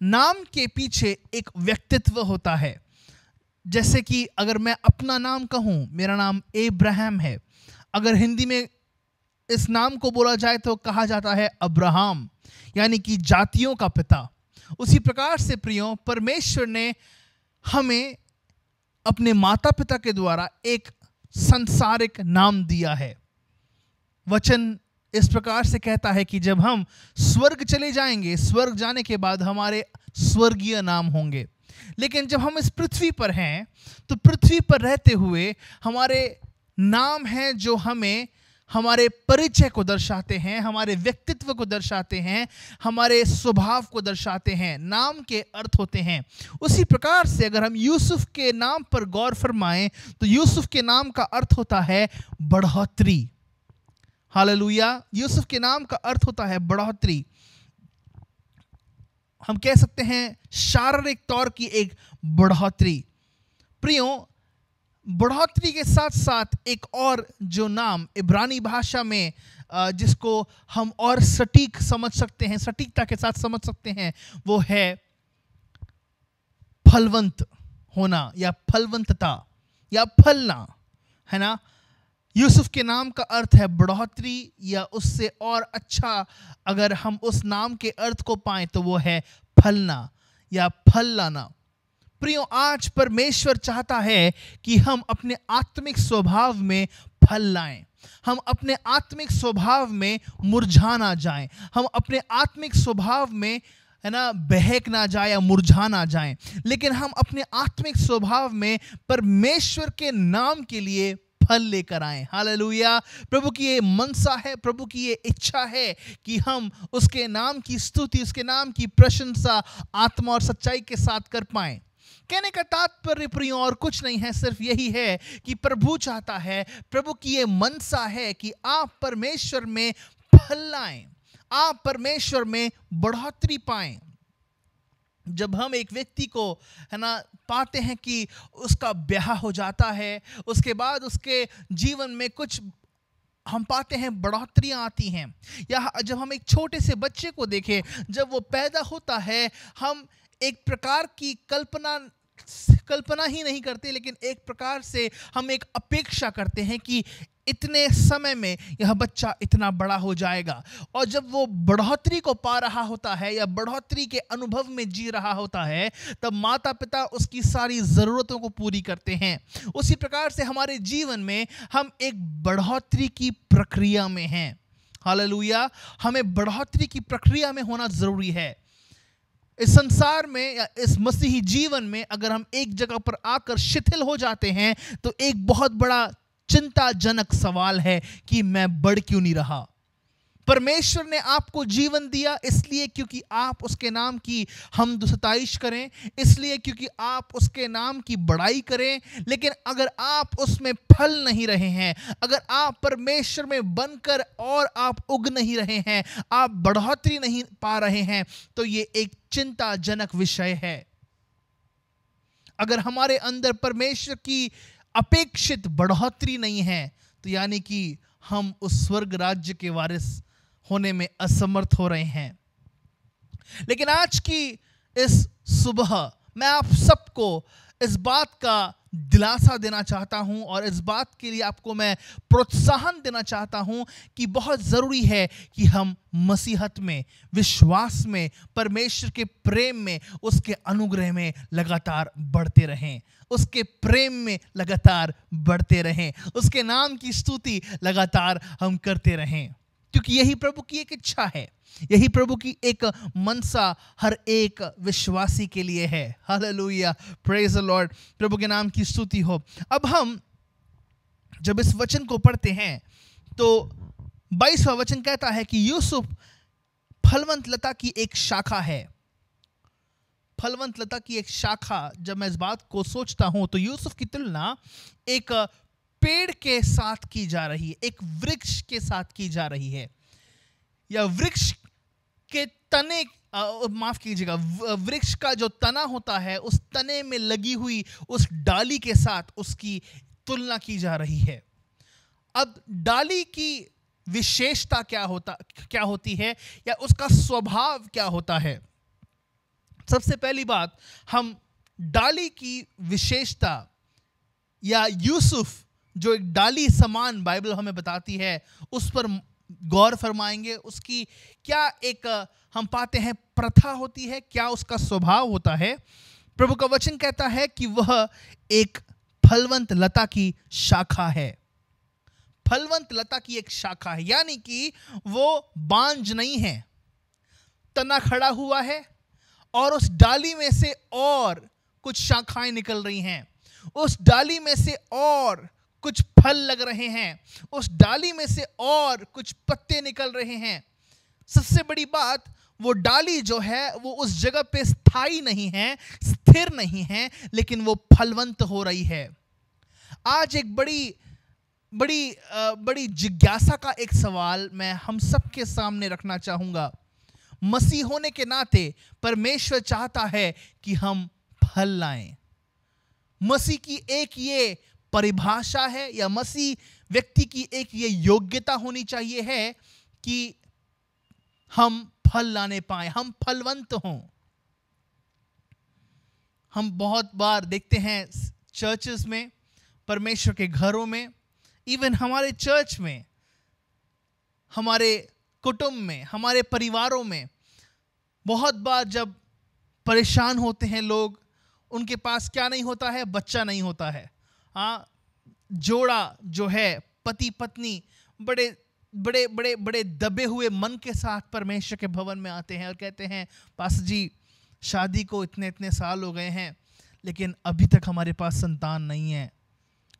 नाम के पीछे एक व्यक्तित्व होता है। जैसे कि अगर मैं अपना नाम कहूँ, मेरा नाम इब्राहिम है, अगर हिंदी में इस नाम को बोला जाए तो कहा जाता है अब्राहम, यानी कि जातियों का पिता। उसी प्रकार से प्रियो, परमेश्वर ने हमें अपने माता पिता के द्वारा एक सांसारिक नाम दिया है। वचन इस प्रकार से कहता है कि जब हम स्वर्ग चले जाएंगे, स्वर्ग जाने के बाद हमारे स्वर्गीय नाम होंगे, लेकिन जब हम इस पृथ्वी पर हैं तो पृथ्वी पर रहते हुए हमारे नाम हैं जो हमें हमारे परिचय को दर्शाते हैं, हमारे व्यक्तित्व को दर्शाते हैं, हमारे स्वभाव को दर्शाते हैं। नाम के अर्थ होते हैं। उसी प्रकार से अगर हम यूसुफ के नाम पर गौर फरमाएं तो यूसुफ के नाम का अर्थ होता है बढ़ोतरी। हालेलुया, यूसुफ के नाम का अर्थ होता है बढ़ोतरी। हम कह सकते हैं शारीरिक तौर की एक बढ़ोतरी। प्रियो, बढ़ोतरी के साथ साथ एक और जो नाम इब्रानी भाषा में जिसको हम और सटीक समझ सकते हैं, सटीकता के साथ समझ सकते हैं, वो है फलवंत होना या फलवंतता या फलना, है ना। यूसुफ के नाम का अर्थ है बढ़ोतरी, या उससे और अच्छा अगर हम उस नाम के अर्थ को पाएं तो वो है फलना या फल लाना। प्रियो, आज परमेश्वर चाहता है कि हम अपने आत्मिक स्वभाव में फल लाएं, हम अपने आत्मिक स्वभाव में मुरझा ना जाएं, हम अपने आत्मिक स्वभाव में, है ना, बहक ना जाए या मुरझा ना जाएं, लेकिन हम अपने आत्मिक स्वभाव में परमेश्वर के नाम के लिए फल लेकर आए। हालेलुया। प्रभु की ये मनसा है, प्रभु की ये इच्छा है कि हम उसके नाम की स्तुति, उसके नाम की प्रशंसा आत्मा और सच्चाई के साथ कर पाएं। कहने का तात्पर्य प्रियो और कुछ नहीं है, सिर्फ यही है कि प्रभु चाहता है, प्रभु की ये मनसा है कि आप परमेश्वर में फल लाएं, आप परमेश्वर में बढ़ोतरी पाएं। जब हम एक व्यक्ति को, है ना, पाते हैं कि उसका ब्याह हो जाता है, उसके बाद उसके जीवन में कुछ हम पाते हैं बढ़ोतरियाँ आती हैं, या जब हम एक छोटे से बच्चे को देखें, जब वो पैदा होता है, हम एक प्रकार की कल्पना ही नहीं करते, लेकिन एक प्रकार से हम एक अपेक्षा करते हैं कि इतने समय में यह बच्चा इतना बड़ा हो जाएगा। और जब वो बढ़ोतरी को पा रहा होता है या बढ़ोतरी के अनुभव में जी रहा होता है, तब माता पिता उसकी सारी ज़रूरतों को पूरी करते हैं। उसी प्रकार से हमारे जीवन में हम एक बढ़ोतरी की प्रक्रिया में हैं। हालेलुया। हमें बढ़ोतरी की प्रक्रिया में होना ज़रूरी है। इस संसार में या इस मसीही जीवन में अगर हम एक जगह पर आकर शिथिल हो जाते हैं, तो एक बहुत बड़ा चिंताजनक सवाल है कि मैं बढ़ क्यों नहीं रहा। परमेश्वर ने आपको जीवन दिया इसलिए क्योंकि आप उसके नाम की हमद सताइश करें, इसलिए क्योंकि आप उसके नाम की बड़ाई करें। लेकिन अगर आप उसमें फल नहीं रहे हैं, अगर आप परमेश्वर में बनकर और आप उग नहीं रहे हैं, आप बढ़ोतरी नहीं पा रहे हैं, तो ये एक चिंताजनक विषय है। अगर हमारे अंदर परमेश्वर की अपेक्षित बढ़ोतरी नहीं है, तो यानी कि हम उस स्वर्ग राज्य के वारिस होने में असमर्थ हो रहे हैं। लेकिन आज की इस सुबह मैं आप सबको इस बात का दिलासा देना चाहता हूं, और इस बात के लिए आपको मैं प्रोत्साहन देना चाहता हूं कि बहुत ज़रूरी है कि हम मसीहत में, विश्वास में, परमेश्वर के प्रेम में, उसके अनुग्रह में लगातार बढ़ते रहें, उसके प्रेम में लगातार बढ़ते रहें, उसके नाम की स्तुति लगातार हम करते रहें, क्योंकि यही प्रभु की एक इच्छा है, यही प्रभु की एक मनसा हर एक विश्वासी के लिए है। हालेलुया, प्रेज द लॉर्ड, प्रभु के नाम की स्तुति हो। अब हम जब इस वचन को पढ़ते हैं तो 22वां वचन कहता है कि यूसुफ फलवंत लता की एक शाखा है। फलवंत लता की एक शाखा, जब मैं इस बात को सोचता हूं तो यूसुफ की तुलना एक पेड़ के साथ की जा रही है, एक वृक्ष के साथ की जा रही है, या वृक्ष के तने, माफ कीजिएगा, वृक्ष का जो तना होता है उस तने में लगी हुई उस डाली के साथ उसकी तुलना की जा रही है। अब डाली की विशेषता क्या होती है, या उसका स्वभाव क्या होता है। सबसे पहली बात, हम डाली की विशेषता या यूसुफ जो एक डाली समान बाइबल हमें बताती है उस पर गौर फरमाएंगे। उसकी क्या एक हम पाते हैं प्रथा होती है, क्या उसका स्वभाव होता है। प्रभु का वचन कहता है कि वह एक फलवंत लता की शाखा है। फलवंत लता की एक शाखा है, यानी कि वो बांझ नहीं है, तना खड़ा हुआ है और उस डाली में से और कुछ शाखाएं निकल रही हैं, उस डाली में से और कुछ फल लग रहे हैं, उस डाली में से और कुछ पत्ते निकल रहे हैं। सबसे बड़ी बात, वो डाली जो है वो उस जगह पे स्थायी नहीं है, स्थिर नहीं है, लेकिन वो फलवंत हो रही है। आज एक बड़ी जिज्ञासा का एक सवाल मैं हम सबके सामने रखना चाहूंगा। मसीह होने के नाते परमेश्वर चाहता है कि हम फल लाएं। मसीह की एक ये परिभाषा है या मसीह व्यक्ति की एक ये योग्यता होनी चाहिए है कि हम फल लाने पाए, हम फलवंत हों। हम बहुत बार देखते हैं चर्चेस में, परमेश्वर के घरों में, इवन हमारे चर्च में, हमारे कुटुंब में, हमारे परिवारों में, बहुत बार जब परेशान होते हैं लोग, उनके पास क्या नहीं होता है? बच्चा नहीं होता है। हाँ, जोड़ा जो है, पति पत्नी, बड़े बड़े बड़े बड़े दबे हुए मन के साथ परमेश्वर के भवन में आते हैं और कहते हैं, पास्टर जी शादी को इतने इतने साल हो गए हैं लेकिन अभी तक हमारे पास संतान नहीं है।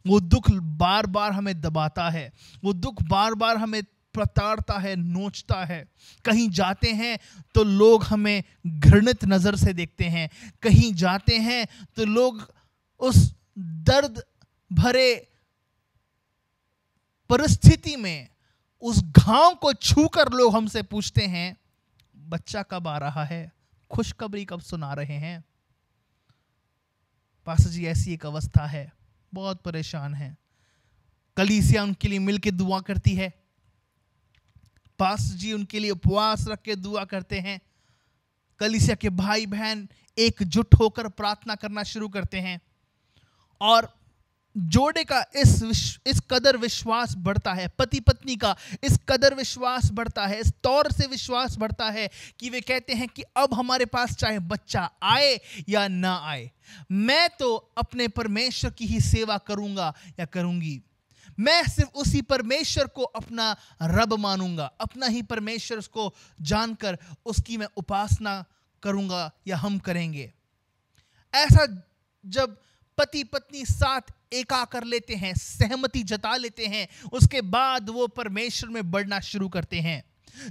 वो दुख बार बार हमें दबाता है, वो दुख बार बार हमें प्रताड़ता है, नोचता है। कहीं जाते हैं तो लोग हमें घृणित नजर से देखते हैं, कहीं जाते हैं तो लोग उस दर्द भरे परिस्थिति में, उस घाव को छूकर लोग हमसे पूछते हैं, बच्चा कब आ रहा है, खुशखबरी कब सुना रहे हैं। पास्टर जी ऐसी एक अवस्था है, बहुत परेशान है। कलीसिया उनके लिए मिलकर दुआ करती है, पास्टर जी उनके लिए उपवास रख के दुआ करते हैं। कलीसिया के भाई बहन एकजुट होकर प्रार्थना करना शुरू करते हैं और जोड़े का इस कदर विश्वास बढ़ता है, पति पत्नी का इस कदर विश्वास बढ़ता है, इस तौर से विश्वास बढ़ता है कि वे कहते हैं कि अब हमारे पास चाहे बच्चा आए या ना आए, मैं तो अपने परमेश्वर की ही सेवा करूंगा या करूंगी। मैं सिर्फ उसी परमेश्वर को अपना रब मानूंगा, अपना ही परमेश्वर उसको जानकर उसकी मैं उपासना करूंगा या हम करेंगे। ऐसा जब पति पत्नी साथ एका कर लेते हैं, सहमति जता लेते हैं, उसके बाद वो परमेश्वर में बढ़ना शुरू करते हैं।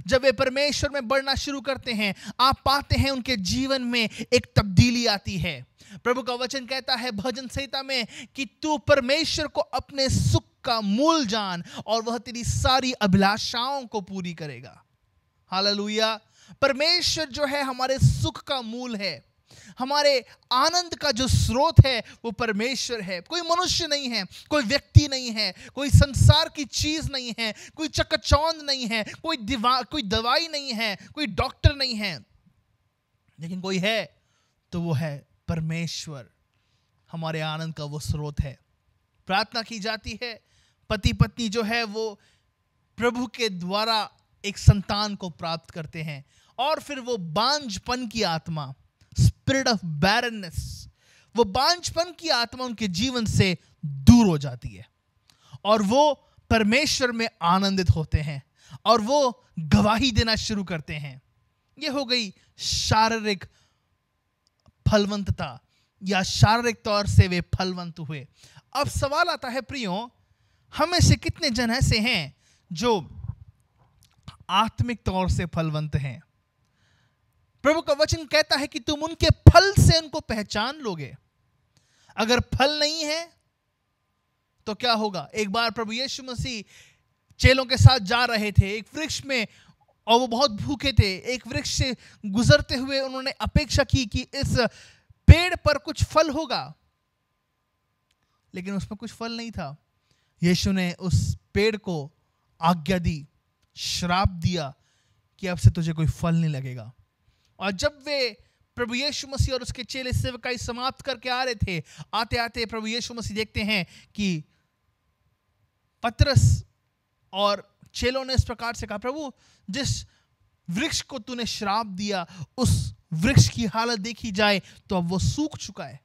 जब वे परमेश्वर में बढ़ना शुरू करते हैं, आप पाते हैं उनके जीवन में एक तब्दीली आती है। प्रभु का वचन कहता है भजन संहिता में कि तू परमेश्वर को अपने सुख का मूल जान और वह तेरी सारी अभिलाषाओं को पूरी करेगा। हालेलुया। परमेश्वर जो है हमारे सुख का मूल है, हमारे आनंद का जो स्रोत है वो परमेश्वर है। कोई मनुष्य नहीं है, कोई व्यक्ति नहीं है, कोई संसार की चीज नहीं है, कोई चकाचौंध नहीं है, कोई दवाई नहीं है, कोई डॉक्टर नहीं है, लेकिन कोई है तो वो है परमेश्वर। हमारे आनंद का वो स्रोत है। प्रार्थना की जाती है, पति पत्नी जो है वो प्रभु के द्वारा एक संतान को प्राप्त करते हैं और फिर वो बांझपन की आत्मा, स्पिरिट ऑफ बैरननेस, वो बांझपन की आत्मा उनके जीवन से दूर हो जाती है और वो परमेश्वर में आनंदित होते हैं और वो गवाही देना शुरू करते हैं। ये हो गई शारीरिक फलवंतता या शारीरिक तौर से वे फलवंत हुए। अब सवाल आता है प्रियो, हमें से कितने जन ऐसे हैं जो आत्मिक तौर से फलवंत हैं? प्रभु का वचन कहता है कि तुम उनके फल से उनको पहचान लोगे। अगर फल नहीं है तो क्या होगा? एक बार प्रभु यीशु मसीह चेलों के साथ जा रहे थे एक वृक्ष में और वो बहुत भूखे थे। एक वृक्ष से गुजरते हुए उन्होंने अपेक्षा की कि इस पेड़ पर कुछ फल होगा, लेकिन उसमें कुछ फल नहीं था। यीशु ने उस पेड़ को आज्ञा दी, श्राप दिया कि अब से तुझे कोई फल नहीं लगेगा। और जब वे प्रभु यीशु मसीह और उसके चेले सेवकाई समाप्त करके आ रहे थे, आते आते प्रभु यीशु मसीह देखते हैं कि पतरस और चेलों ने इस प्रकार से कहा, प्रभु जिस वृक्ष को तूने श्राप दिया उस वृक्ष की हालत देखी जाए तो अब वो सूख चुका है,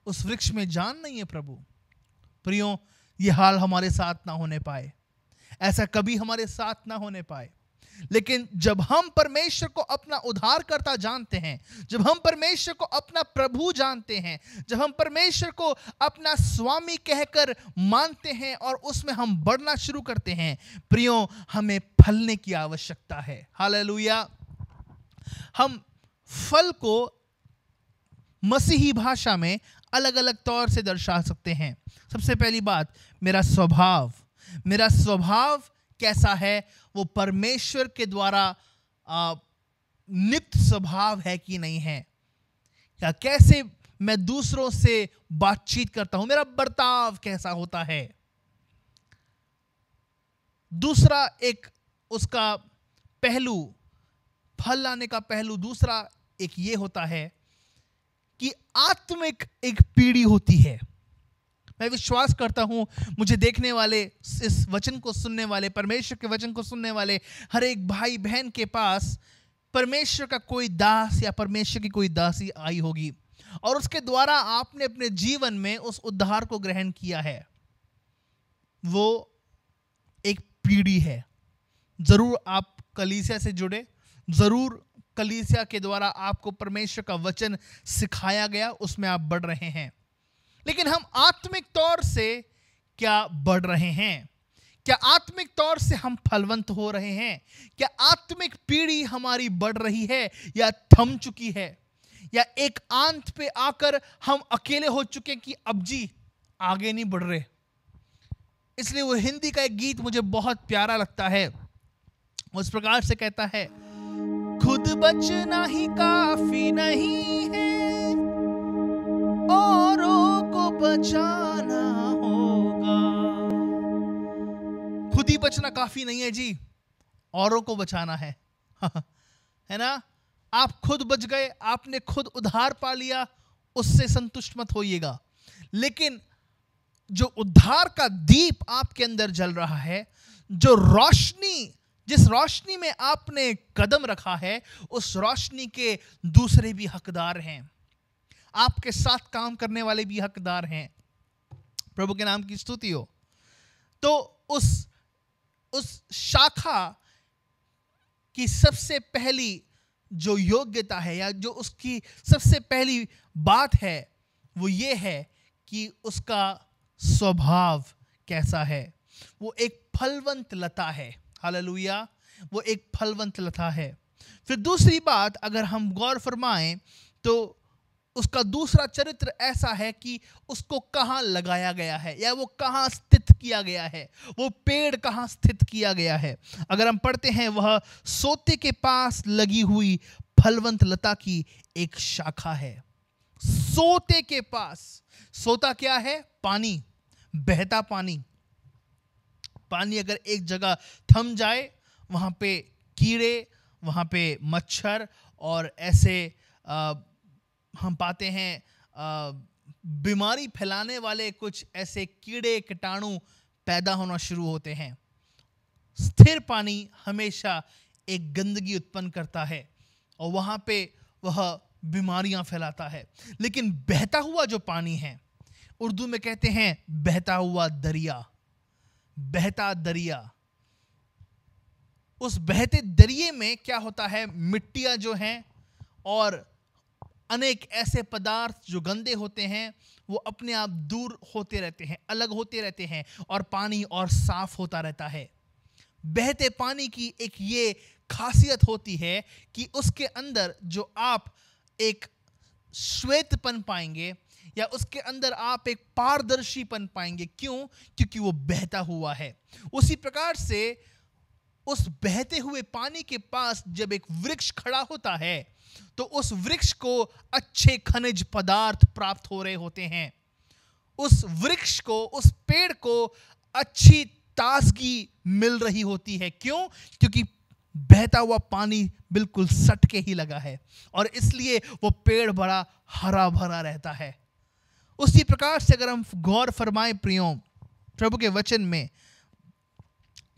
उस वृक्ष में जान नहीं है। प्रभु प्रियो, ये हाल हमारे साथ ना होने पाए, ऐसा कभी हमारे साथ ना होने पाए। लेकिन जब हम परमेश्वर को अपना उद्धारकर्ता जानते हैं, जब हम परमेश्वर को अपना प्रभु जानते हैं, जब हम परमेश्वर को अपना स्वामी कहकर मानते हैं और उसमें हम बढ़ना शुरू करते हैं, प्रियो हमें फलने की आवश्यकता है। हालेलुया। हम फल को मसीही भाषा में अलग अलग तौर से दर्शा सकते हैं। सबसे पहली बात, मेरा स्वभाव कैसा है? वो परमेश्वर के द्वारा नित्य स्वभाव है कि नहीं है, या कैसे मैं दूसरों से बातचीत करता हूं, मेरा बर्ताव कैसा होता है। दूसरा एक उसका पहलू, फल लाने का पहलू दूसरा एक ये होता है कि आत्मिक एक पीढ़ी होती है। मैं विश्वास करता हूं मुझे देखने वाले, इस वचन को सुनने वाले, परमेश्वर के वचन को सुनने वाले हर एक भाई बहन के पास परमेश्वर का कोई दास या परमेश्वर की कोई दासी आई होगी और उसके द्वारा आपने अपने जीवन में उस उद्धार को ग्रहण किया है। वो एक पीढ़ी है। जरूर आप कलीसिया से जुड़े, जरूर कलीसिया के द्वारा आपको परमेश्वर का वचन सिखाया गया, उसमें आप बढ़ रहे हैं। लेकिन हम आत्मिक तौर से क्या बढ़ रहे हैं? क्या आत्मिक तौर से हम फलवंत हो रहे हैं? क्या आत्मिक पीढ़ी हमारी बढ़ रही है या थम चुकी है? या एक अंत पे आकर हम अकेले हो चुके कि अब जी आगे नहीं बढ़ रहे? इसलिए वो हिंदी का एक गीत मुझे बहुत प्यारा लगता है। उस प्रकार से कहता है, खुद बचना ही काफी नहीं है, औरों को बचाना होगा। खुद ही बचना काफी नहीं है जी, औरों को बचाना है। है ना? आप खुद बच गए, आपने खुद उद्धार पा लिया, उससे संतुष्ट मत होइएगा। लेकिन जो उद्धार का दीप आपके अंदर जल रहा है, जो रोशनी, जिस रोशनी में आपने कदम रखा है, उस रोशनी के दूसरे भी हकदार हैं। आपके साथ काम करने वाले भी हकदार हैं। प्रभु के नाम की स्तुति हो। तो उस शाखा की सबसे पहली जो योग्यता है या जो उसकी सबसे पहली बात है वो ये है कि उसका स्वभाव कैसा है। वो एक फलवंत लता है। हालेलुया, वो एक फलवंत लता है। फिर दूसरी बात अगर हम गौर फरमाएं तो उसका दूसरा चरित्र ऐसा है कि उसको कहाँ लगाया गया है या वो कहाँ स्थित किया गया है, वो पेड़ कहाँ स्थित किया गया है। अगर हम पढ़ते हैं, वह सोते के पास लगी हुई फलवंत लता की एक शाखा है। सोते के पास, सोता क्या है? पानी, बहता पानी। पानी अगर एक जगह थम जाए, वहाँ पे कीड़े, वहाँ पे मच्छर और ऐसे हम पाते हैं बीमारी फैलाने वाले कुछ ऐसे कीड़े कीटाणु पैदा होना शुरू होते हैं। स्थिर पानी हमेशा एक गंदगी उत्पन्न करता है और वहाँ पे वह बीमारियां फैलाता है। लेकिन बहता हुआ जो पानी है, उर्दू में कहते हैं बहता हुआ दरिया, बहता दरिया। उस बहते दरिये में क्या होता है? मिट्टियां जो हैं और अनेक ऐसे पदार्थ जो गंदे होते हैं वो अपने आप दूर होते रहते हैं, अलग होते रहते हैं और पानी और साफ होता रहता है। बहते पानी की एक ये खासियत होती है कि उसके अंदर जो आप एक श्वेतपन पाएंगे या उसके अंदर आप एक पारदर्शीपन पाएंगे। क्यों? क्योंकि वो बहता हुआ है। उसी प्रकार से उस बहते हुए पानी के पास जब एक वृक्ष खड़ा होता है तो उस वृक्ष को अच्छे खनिज पदार्थ प्राप्त हो रहे होते हैं। उस वृक्ष को, उस पेड़ को अच्छी ताजगी मिल रही होती है। क्यों? क्योंकि बहता हुआ पानी बिल्कुल सट के ही लगा है और इसलिए वो पेड़ बड़ा हरा भरा रहता है। उसी प्रकार से अगर हम गौर फरमाएं प्रियों, प्रभु के वचन में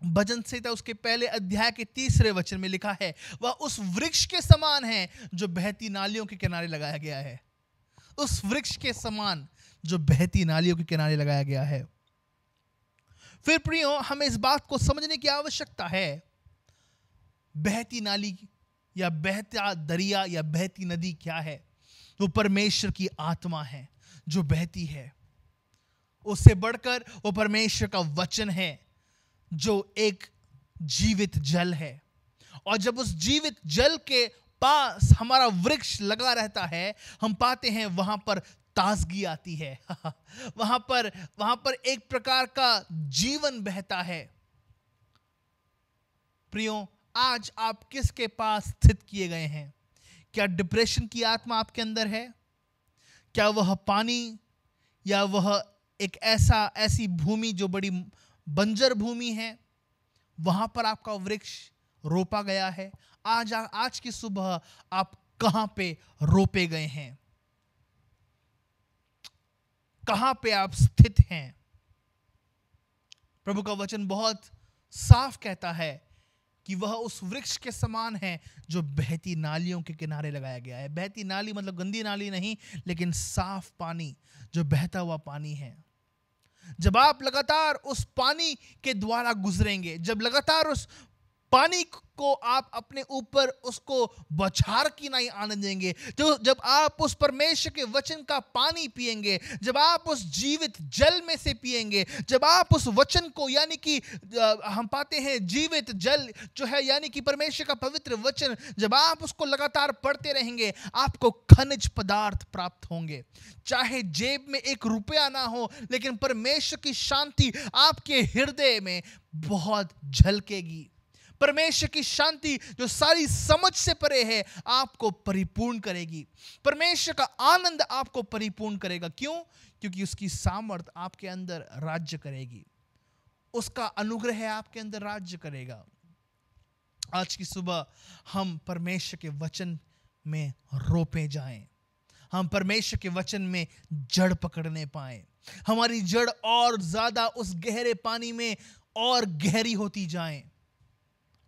भजन संहिता उसके पहले अध्याय के 3 वचन में लिखा है, वह उस वृक्ष के समान है जो बहती नालियों के किनारे लगाया गया है। उस वृक्ष के समान जो बहती नालियों के किनारे लगाया गया है। फिर प्रियों, हमें इस बात को समझने की आवश्यकता है, बहती नाली या बहता दरिया या बहती नदी क्या है? वो परमेश्वर की आत्मा है जो बहती है। उससे बढ़कर वो परमेश्वर का वचन है जो एक जीवित जल है। और जब उस जीवित जल के पास हमारा वृक्ष लगा रहता है, हम पाते हैं वहां पर ताजगी आती है। वहां पर एक प्रकार का जीवन बहता है। प्रियों, आज आप किसके पास स्थित किए गए हैं? क्या डिप्रेशन की आत्मा आपके अंदर है? क्या वह पानी या वह एक ऐसी भूमि जो बड़ी बंजर भूमि है, वहां पर आपका वृक्ष रोपा गया है? आज की सुबह आप कहां पे रोपे गए हैं? कहां पे आप स्थित हैं? प्रभु का वचन बहुत साफ कहता है कि वह उस वृक्ष के समान है जो बहती नालियों के किनारे लगाया गया है। बहती नाली मतलब गंदी नाली नहीं, लेकिन साफ पानी, जो बहता हुआ पानी है। जब आप लगातार उस पानी के द्वारा गुजरेंगे, जब लगातार उस पानी को आप अपने ऊपर उसको बौछार की नहीं आने देंगे, तो जब आप उस परमेश्वर के वचन का पानी पिएंगे, जब आप उस जीवित जल में से पिएंगे, जब आप उस वचन को, यानी कि हम पाते हैं जीवित जल जो है, यानी कि परमेश्वर का पवित्र वचन, जब आप उसको लगातार पढ़ते रहेंगे, आपको खनिज पदार्थ प्राप्त होंगे। चाहे जेब में एक रुपया ना हो, लेकिन परमेश्वर की शांति आपके हृदय में बहुत झलकेगी। परमेश्वर की शांति जो सारी समझ से परे है, आपको परिपूर्ण करेगी। परमेश्वर का आनंद आपको परिपूर्ण करेगा। क्यों? क्योंकि उसकी सामर्थ आपके अंदर राज्य करेगी, उसका अनुग्रह आपके अंदर राज्य करेगा। आज की सुबह हम परमेश्वर के वचन में रोपे जाएं, हम परमेश्वर के वचन में जड़ पकड़ने पाएं, हमारी जड़ और ज्यादा उस गहरे पानी में और गहरी होती जाएं,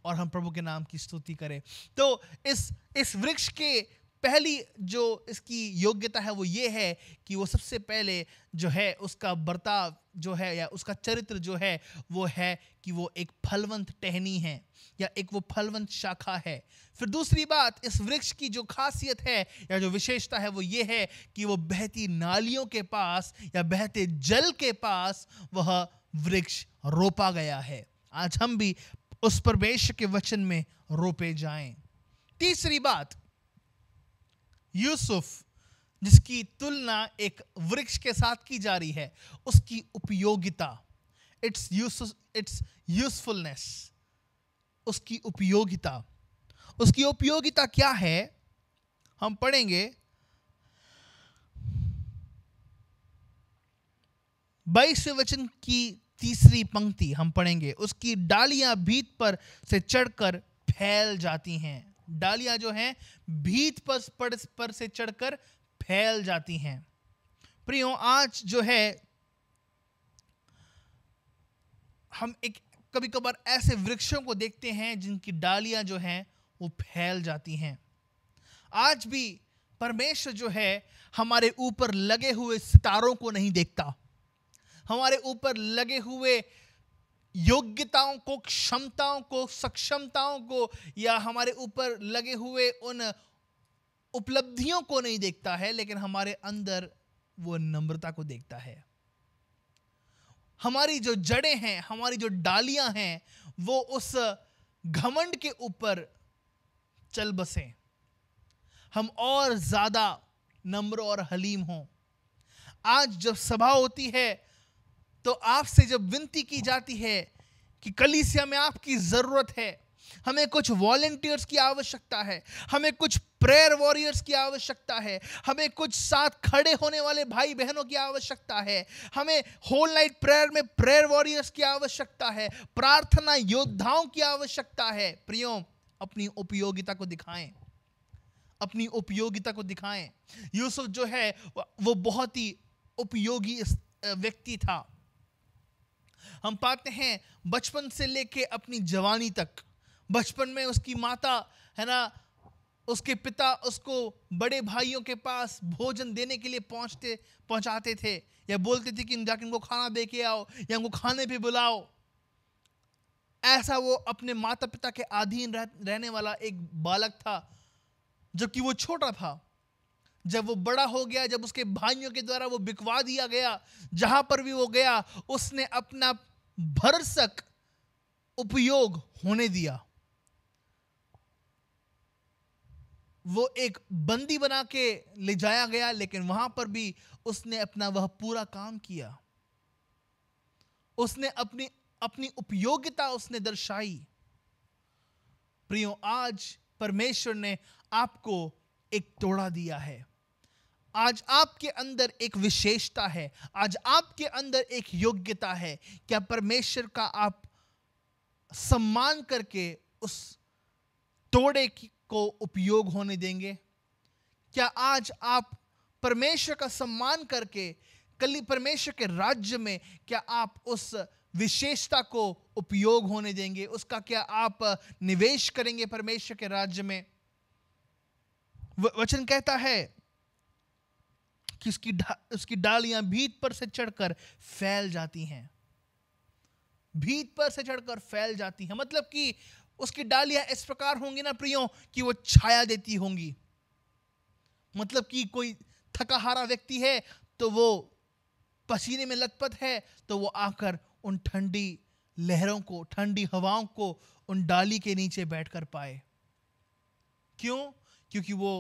और हम प्रभु के नाम की स्तुति करें। तो इस वृक्ष के पहली जो इसकी योग्यता है वो ये है कि वो सबसे पहले जो है उसका बर्ताव जो है या उसका चरित्र जो है वो है कि वो एक फलवंत टहनी है या एक वो फलवंत शाखा है। फिर दूसरी बात, इस वृक्ष की जो खासियत है या जो विशेषता है वो ये है कि वो बहती नालियों के पास या बहते जल के पास वह वृक्ष रोपा गया है। आज हम भी उस परमेश्वर के वचन में रोपे जाएं। तीसरी बात, यूसुफ जिसकी तुलना एक वृक्ष के साथ की जा रही है, उसकी उपयोगिता, इट्स यूजफुलनेस, उसकी उपयोगिता क्या है? हम पढ़ेंगे 22वें वचन की तीसरी पंक्ति हम पढ़ेंगे। उसकी डालियां भीत पर से चढ़कर फैल जाती हैं। डालियां जो हैं भीत पर से चढ़कर फैल जाती हैं। प्रियो, आज जो है हम एक कभी कभार ऐसे वृक्षों को देखते हैं जिनकी डालियां जो हैं वो फैल जाती हैं। आज भी परमेश्वर जो है हमारे ऊपर लगे हुए सितारों को नहीं देखता, हमारे ऊपर लगे हुए योग्यताओं को, क्षमताओं को, सक्षमताओं को या हमारे ऊपर लगे हुए उन उपलब्धियों को नहीं देखता है, लेकिन हमारे अंदर वो नम्रता को देखता है। हमारी जो जड़ें हैं, हमारी जो डालियां हैं, वो उस घमंड के ऊपर चल बसें, हम और ज्यादा नम्र और हलीम हों। आज जब सभा होती है तो आपसे जब विनती की जाती है कि कलीसिया में आपकी जरूरत है, हमें कुछ वॉलंटियर्स की आवश्यकता है, हमें कुछ प्रेयर वॉरियर्स की आवश्यकता है, हमें कुछ साथ खड़े होने वाले भाई बहनों की आवश्यकता है, हमें होल नाइट प्रेयर में प्रेयर वॉरियर्स की आवश्यकता है, प्रार्थना योद्धाओं की आवश्यकता है। प्रियो, अपनी उपयोगिता को दिखाएं, अपनी उपयोगिता को दिखाएं। यूसुफ जो है वो बहुत ही उपयोगी व्यक्ति था। हम पाते हैं बचपन से लेके अपनी जवानी तक, बचपन में उसकी माता है ना, उसके पिता उसको बड़े भाइयों के पास भोजन देने के लिए पहुंचाते थे या बोलते थे कि जाकर इनको खाना दे के आओ या इनको खाने पे बुलाओ। ऐसा वो अपने माता पिता के अधीन रहने वाला एक बालक था, जबकि वो छोटा था। जब वो बड़ा हो गया, जब उसके भाइयों के द्वारा वो बिकवा दिया गया, जहां पर भी वो गया उसने अपना भरसक उपयोग होने दिया। वो एक बंदी बना के ले जाया गया, लेकिन वहां पर भी उसने अपना वह पूरा काम किया। उसने अपनी उपयोगिता उसने दर्शाई। प्रियो, आज परमेश्वर ने आपको एक तोड़ा दिया है, आज आपके अंदर एक विशेषता है, आज आपके अंदर एक योग्यता है। क्या परमेश्वर का आप सम्मान करके उस तोड़े को उपयोग होने देंगे? क्या आज आप परमेश्वर का सम्मान करके कल परमेश्वर के राज्य में क्या आप उस विशेषता को उपयोग होने देंगे? उसका क्या आप निवेश करेंगे परमेश्वर के राज्य में? वचन कहता है कि उसकी डालियां भीत पर से चढ़कर फैल जाती हैं। भीत पर से चढ़कर फैल जाती हैं मतलब कि उसकी डालियां इस प्रकार होंगी ना प्रियो कि वो छाया देती होंगी। मतलब कि कोई थका हारा व्यक्ति है तो वो पसीने में लथपथ है तो वो आकर उन ठंडी लहरों को, ठंडी हवाओं को उन डाली के नीचे बैठकर पाए। क्यों? क्योंकि वो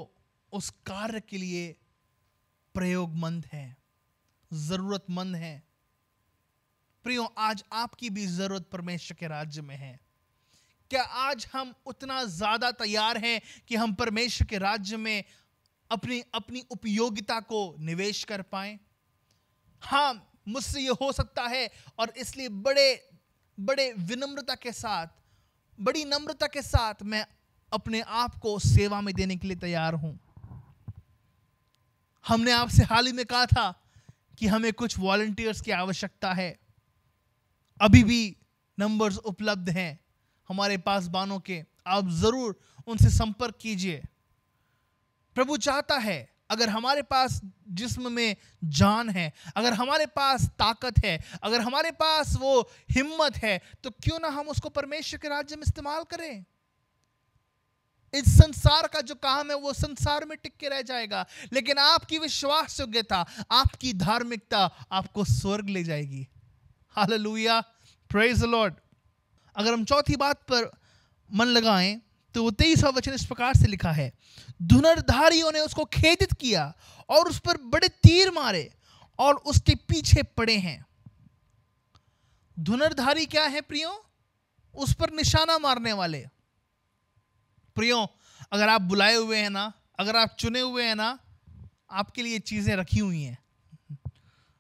उस कार्य के लिए प्रयोगमंद है, जरूरतमंद है। प्रियो, आज आपकी भी जरूरत परमेश्वर के राज्य में है। क्या आज हम उतना ज्यादा तैयार हैं कि हम परमेश्वर के राज्य में अपनी उपयोगिता को निवेश कर पाएं? हाँ, मुझसे ये हो सकता है और इसलिए बड़े विनम्रता के साथ, बड़ी नम्रता के साथ मैं अपने आप को सेवा में देने के लिए तैयार हूं। हमने आपसे हाल ही में कहा था कि हमें कुछ वॉलंटियर्स की आवश्यकता है। अभी भी नंबर्स उपलब्ध हैं हमारे पास बानों के, आप जरूर उनसे संपर्क कीजिए। प्रभु चाहता है अगर हमारे पास जिस्म में जान है, अगर हमारे पास ताकत है, अगर हमारे पास वो हिम्मत है, तो क्यों ना हम उसको परमेश्वर के राज्य में इस्तेमाल करें। इस संसार का जो काम है वो संसार में टिक के रह जाएगा, लेकिन आपकी विश्वास योग्यता, आपकी धार्मिकता आपको स्वर्ग ले जाएगी। Hallelujah, praise the Lord. अगर हम चौथी बात पर मन लगाएं तो वो 23वां वचन इस प्रकार से लिखा है, धनुर्धारियों ने उसको खेदित किया और उस पर बड़े तीर मारे और उसके पीछे पड़े हैं। धनुर्धारी क्या है प्रियो? उस पर निशाना मारने वाले। प्रियो, अगर आप बुलाए हुए हैं ना, अगर आप चुने हुए हैं ना, आपके लिए चीजें रखी हुई हैं।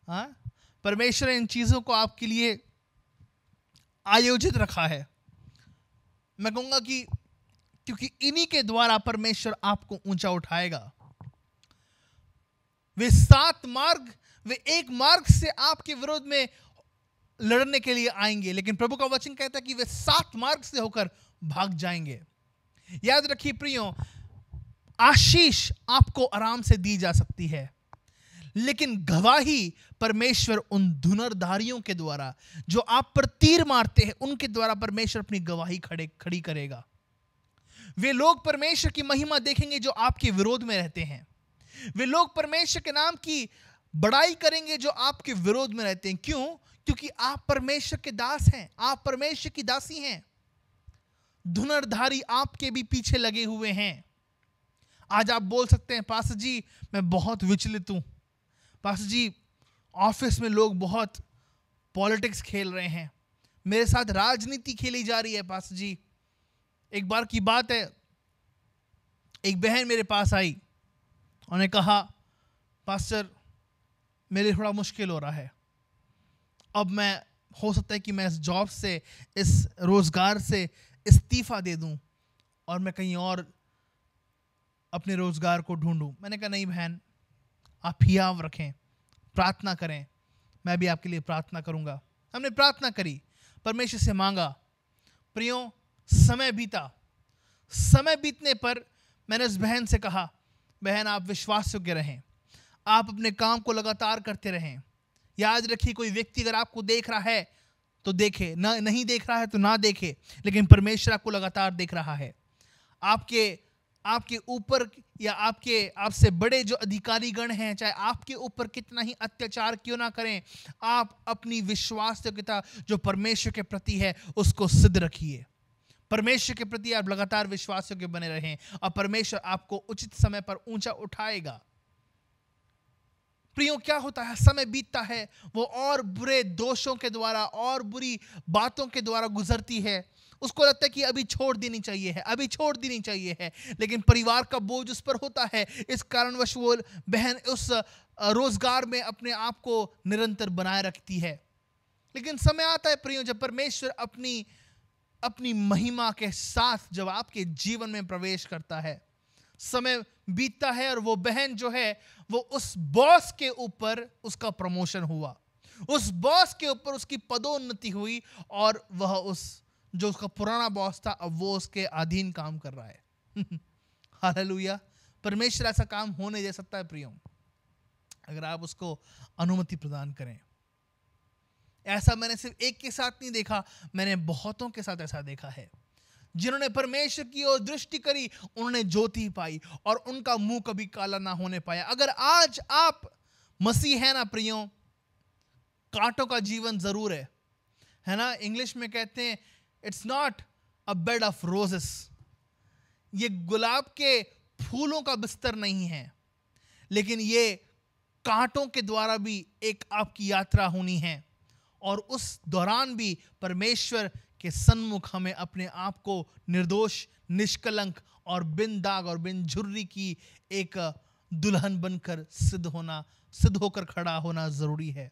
हाँ, परमेश्वर इन चीजों को आपके लिए आयोजित रखा है। मैं कहूंगा कि क्योंकि इन्हीं के द्वारा परमेश्वर आपको ऊंचा उठाएगा। वे 7 मार्ग, वे एक मार्ग से आपके विरोध में लड़ने के लिए आएंगे, लेकिन प्रभु का वचन कहता है कि वे 7 मार्ग से होकर भाग जाएंगे। याद रखिए प्रियो, आशीष आपको आराम से दी जा सकती है, लेकिन गवाही परमेश्वर उन धनुर्धारियों के द्वारा, जो आप पर तीर मारते हैं, उनके द्वारा परमेश्वर अपनी गवाही खड़ी करेगा। वे लोग परमेश्वर की महिमा देखेंगे जो आपके विरोध में रहते हैं। वे लोग परमेश्वर के नाम की बड़ाई करेंगे जो आपके विरोध में रहते हैं। क्यों? क्योंकि आप परमेश्वर के दास हैं, आप परमेश्वर की दासी हैं। धनुर्धारी आपके भी पीछे लगे हुए हैं। आज आप बोल सकते हैं, पास्टर जी मैं बहुत विचलित हूं, पास्टर जी ऑफिस में लोग बहुत पॉलिटिक्स खेल रहे हैं, मेरे साथ राजनीति खेली जा रही है। पास्टर जी, एक बार की बात है, एक बहन मेरे पास आई, उन्होंने कहा पास्टर मेरे थोड़ा मुश्किल हो रहा है, अब मैं हो सकता है कि मैं इस जॉब से, इस रोजगार से इस्तीफा दे दूं और मैं कहीं और अपने रोजगार को ढूंढूं। मैंने कहा नहीं बहन, आप हियाव रखें, प्रार्थना करें, मैं भी आपके लिए प्रार्थना करूंगा। हमने प्रार्थना करी, परमेश्वर से मांगा। प्रियो, समय बीता, समय बीतने पर मैंने उस बहन से कहा, बहन आप विश्वास योग्य रहें, आप अपने काम को लगातार करते रहें। याद रखिए, कोई व्यक्ति अगर आपको देख रहा है तो देखे, ना नहीं देख रहा है तो ना देखे, लेकिन परमेश्वर आपको लगातार देख रहा है। आपके ऊपर या आपसे बड़े जो अधिकारी गण हैं, चाहे आपके ऊपर कितना ही अत्याचार क्यों ना करें, आप अपनी विश्वास योग्यता जो परमेश्वर के प्रति है उसको सिद्ध रखिए। परमेश्वर के प्रति आप लगातार विश्वास योग्य बने रहें और परमेश्वर आपको उचित समय पर ऊंचा उठाएगा। प्रियो, क्या होता है, समय बीतता है, वो और बुरे दोषों के द्वारा और बुरी बातों के द्वारा गुजरती है, उसको लगता है कि अभी छोड़ देनी चाहिए है, अभी छोड़ देनी चाहिए है, लेकिन परिवार का बोझ उस पर होता है। इस कारणवश वो बहन उस रोजगार में अपने आप को निरंतर बनाए रखती है। लेकिन समय आता है प्रियो, जब परमेश्वर अपनी महिमा के साथ जब आपके जीवन में प्रवेश करता है, समय बीतता है और वो बहन जो है वो उस बॉस के ऊपर उसका प्रमोशन हुआ, उस बॉस के ऊपर उसकी पदोन्नति हुई और वह उस जो उसका पुराना बॉस था अब वो उसके अधीन काम कर रहा है। हालेलुया। परमेश्वर ऐसा काम होने दे सकता है प्रियो, अगर आप उसको अनुमति प्रदान करें। ऐसा मैंने सिर्फ एक के साथ नहीं देखा, मैंने बहुतों के साथ ऐसा देखा है। जिन्होंने परमेश्वर की ओर दृष्टि करी उन्होंने ज्योति पाई और उनका मुंह कभी काला ना होने पाया। अगर आज आप मसीह है ना प्रियो, कांटों का जीवन जरूर है ना। इंग्लिश में कहते हैं it's not a bed of roses, ये गुलाब के फूलों का बिस्तर नहीं है, लेकिन ये कांटों के द्वारा भी एक आपकी यात्रा होनी है। और उस दौरान भी परमेश्वर के सन्मुख हमें अपने आप को निर्दोष, निष्कलंक और बिन दाग और बिन झुर्री की एक दुल्हन बनकर सिद्ध होकर खड़ा होना जरूरी है।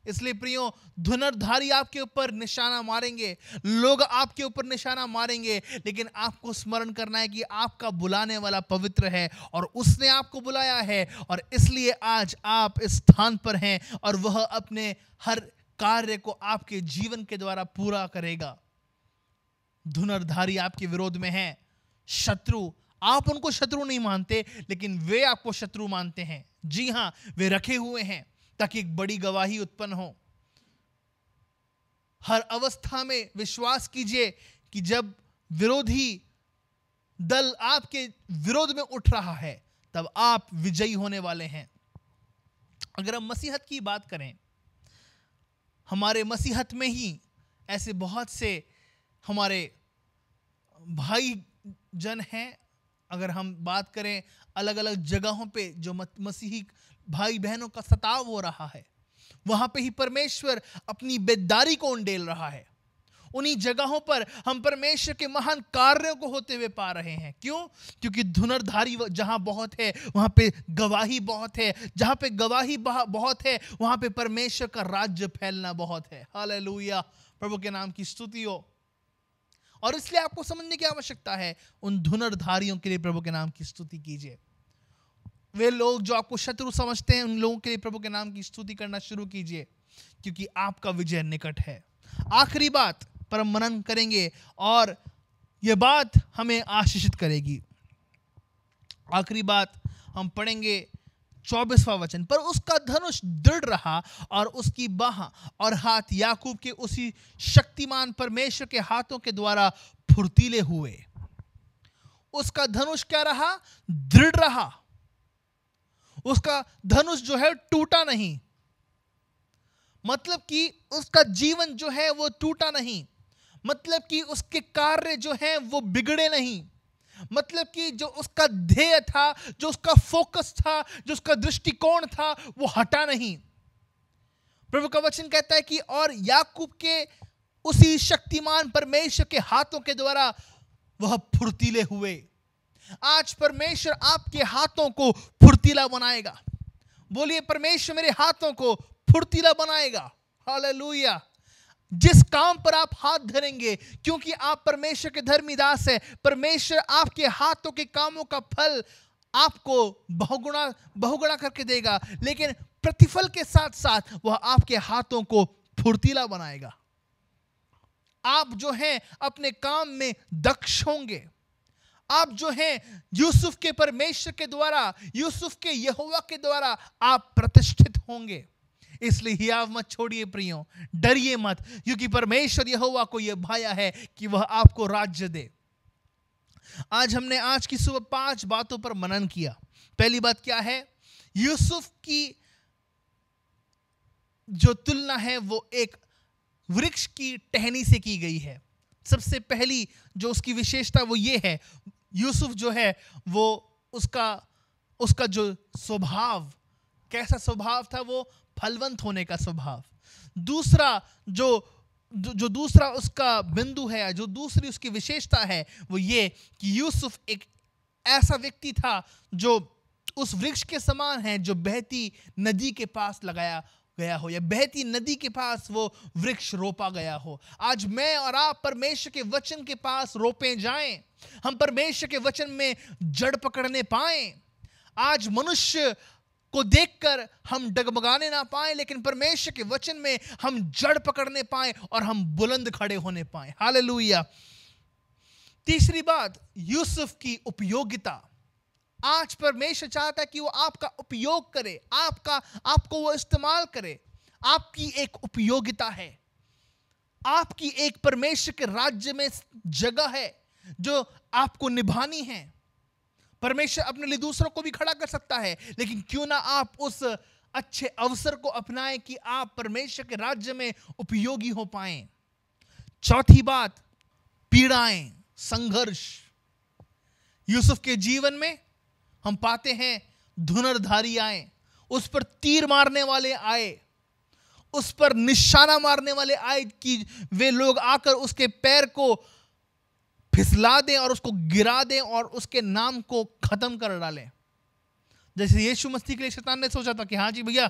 इसलिए प्रियो, धनुर्धारी आपके ऊपर निशाना मारेंगे, लोग आपके ऊपर निशाना मारेंगे, लेकिन आपको स्मरण करना है कि आपका बुलाने वाला पवित्र है और उसने आपको बुलाया है, और इसलिए आज आप इस स्थान पर हैं और वह अपने हर कार्य को आपके जीवन के द्वारा पूरा करेगा। धनुर्धारी आपके विरोध में हैं, शत्रु, आप उनको शत्रु नहीं मानते लेकिन वे आपको शत्रु मानते हैं। जी हां, वे रखे हुए हैं ताकि एक बड़ी गवाही उत्पन्न हो। हर अवस्था में विश्वास कीजिए कि जब विरोधी दल आपके विरोध में उठ रहा है तब आप विजयी होने वाले हैं। अगर हम मसीहत की बात करें, हमारे मसीहत में ही ऐसे बहुत से हमारे भाई जन हैं। अगर हम बात करें अलग अलग जगहों पे जो मसीही भाई बहनों का सताव हो रहा है, वहां पे ही परमेश्वर अपनी बेदारी को उंडेल रहा है। उन्हीं जगहों पर हम परमेश्वर के महान कार्यों को होते हुए पा रहे हैं। क्यों? क्योंकि धनुर्धारी जहां बहुत है वहां पे गवाही बहुत है, जहां पे गवाही बहुत है वहां पे परमेश्वर का राज्य फैलना बहुत है। हालेलुया, प्रभु के नाम की स्तुति हो। और इसलिए आपको समझने की आवश्यकता है, उन धनुर्धारियों के लिए प्रभु के नाम की स्तुति कीजिए। वे लोग जो आपको शत्रु समझते हैं, उन लोगों के लिए प्रभु के नाम की स्तुति करना शुरू कीजिए, क्योंकि आपका विजय निकट है। आखिरी बात पर हम मनन करेंगे और यह बात हमें आशीषित करेगी। आखिरी बात हम पढ़ेंगे 24वां वचन, पर उसका धनुष दृढ़ रहा और उसकी बाह और हाथ याकूब के उसी शक्तिमान परमेश्वर के हाथों के द्वारा फुर्तीले हुए। उसका धनुष क्या रहा? दृढ़ रहा। उसका धनुष जो है टूटा नहीं, मतलब कि उसका जीवन जो है वो टूटा नहीं, मतलब कि उसके कार्य जो हैं वो बिगड़े नहीं, मतलब कि जो उसका ध्येय था, जो उसका फोकस था, जो उसका दृष्टिकोण था, वो हटा नहीं। प्रभु का वचन कहता है कि और याकूब के उसी शक्तिमान परमेश्वर के हाथों के द्वारा वह फुर्तीले हुए। आज परमेश्वर आपके हाथों को फुर्तीला बनाएगा। बोलिए, परमेश्वर मेरे हाथों को फुर्तीला बनाएगा। हालेलुया। जिस काम पर आप हाथ धरेंगे, क्योंकि आप परमेश्वर के धर्मी दास हैं, परमेश्वर आपके हाथों के कामों का फल आपको बहुगुणा करके देगा, लेकिन प्रतिफल के साथ साथ वह आपके हाथों को फुर्तीला बनाएगा। आप जो हैं अपने काम में दक्ष होंगे। आप जो हैं यूसुफ के परमेश्वर के द्वारा, यूसुफ के यहोवा के द्वारा आप प्रतिष्ठित होंगे। इसलिए हियाव मत छोड़िए प्रियो, डरिए मत, क्योंकि परमेश्वर यहोवा को यह भाया है कि वह आपको राज्य दे। आज हमने आज की सुबह 5 बातों पर मनन किया। पहली बात क्या है? यूसुफ की जो तुलना है वो एक वृक्ष की टहनी से की गई है। सबसे पहली जो उसकी विशेषता वो ये है, यूसुफ जो है वो उसका जो स्वभाव, कैसा स्वभाव था? वो फलवंत होने का स्वभाव। दूसरा जो जो दूसरा उसका बिंदु है, जो दूसरी उसकी विशेषता है, वो ये कि यूसुफ एक ऐसा व्यक्ति था जो उस वृक्ष के समान है जो बहती नदी के पास लगाया गया हो, या बहती नदी के पास वो वृक्ष रोपा गया हो। आज मैं और आप परमेश्वर के वचन के पास रोपे जाएं, हम परमेश्वर के वचन में जड़ पकड़ने पाएं। आज मनुष्य को देखकर हम डगमगाने ना पाएं, लेकिन परमेश्वर के वचन में हम जड़ पकड़ने पाएं और हम बुलंद खड़े होने पाएं। हालेलुया। तीसरी बात, यूसुफ की उपयोगिता। आज परमेश्वर चाहता है कि वो आपका उपयोग करे, आपको वो इस्तेमाल करे। आपकी एक उपयोगिता है, आपकी एक परमेश्वर के राज्य में जगह है जो आपको निभानी है। परमेश्वर अपने लिए दूसरों को भी खड़ा कर सकता है, लेकिन क्यों ना आप उस अच्छे अवसर को अपनाएं कि आप परमेश्वर के राज्य में उपयोगी हो पाएं। चौथी बात, पीड़ाएं, संघर्ष। यूसुफ के जीवन में हम पाते हैं धनुर्धारी आए, उस पर तीर मारने वाले आए, उस पर निशाना मारने वाले आए कि वे लोग आकर उसके पैर को फिसला दें और उसको गिरा दें और उसके नाम को खत्म कर डालें। जैसे यीशु मसीह के लिए शैतान ने सोचा था कि हाँ जी भैया,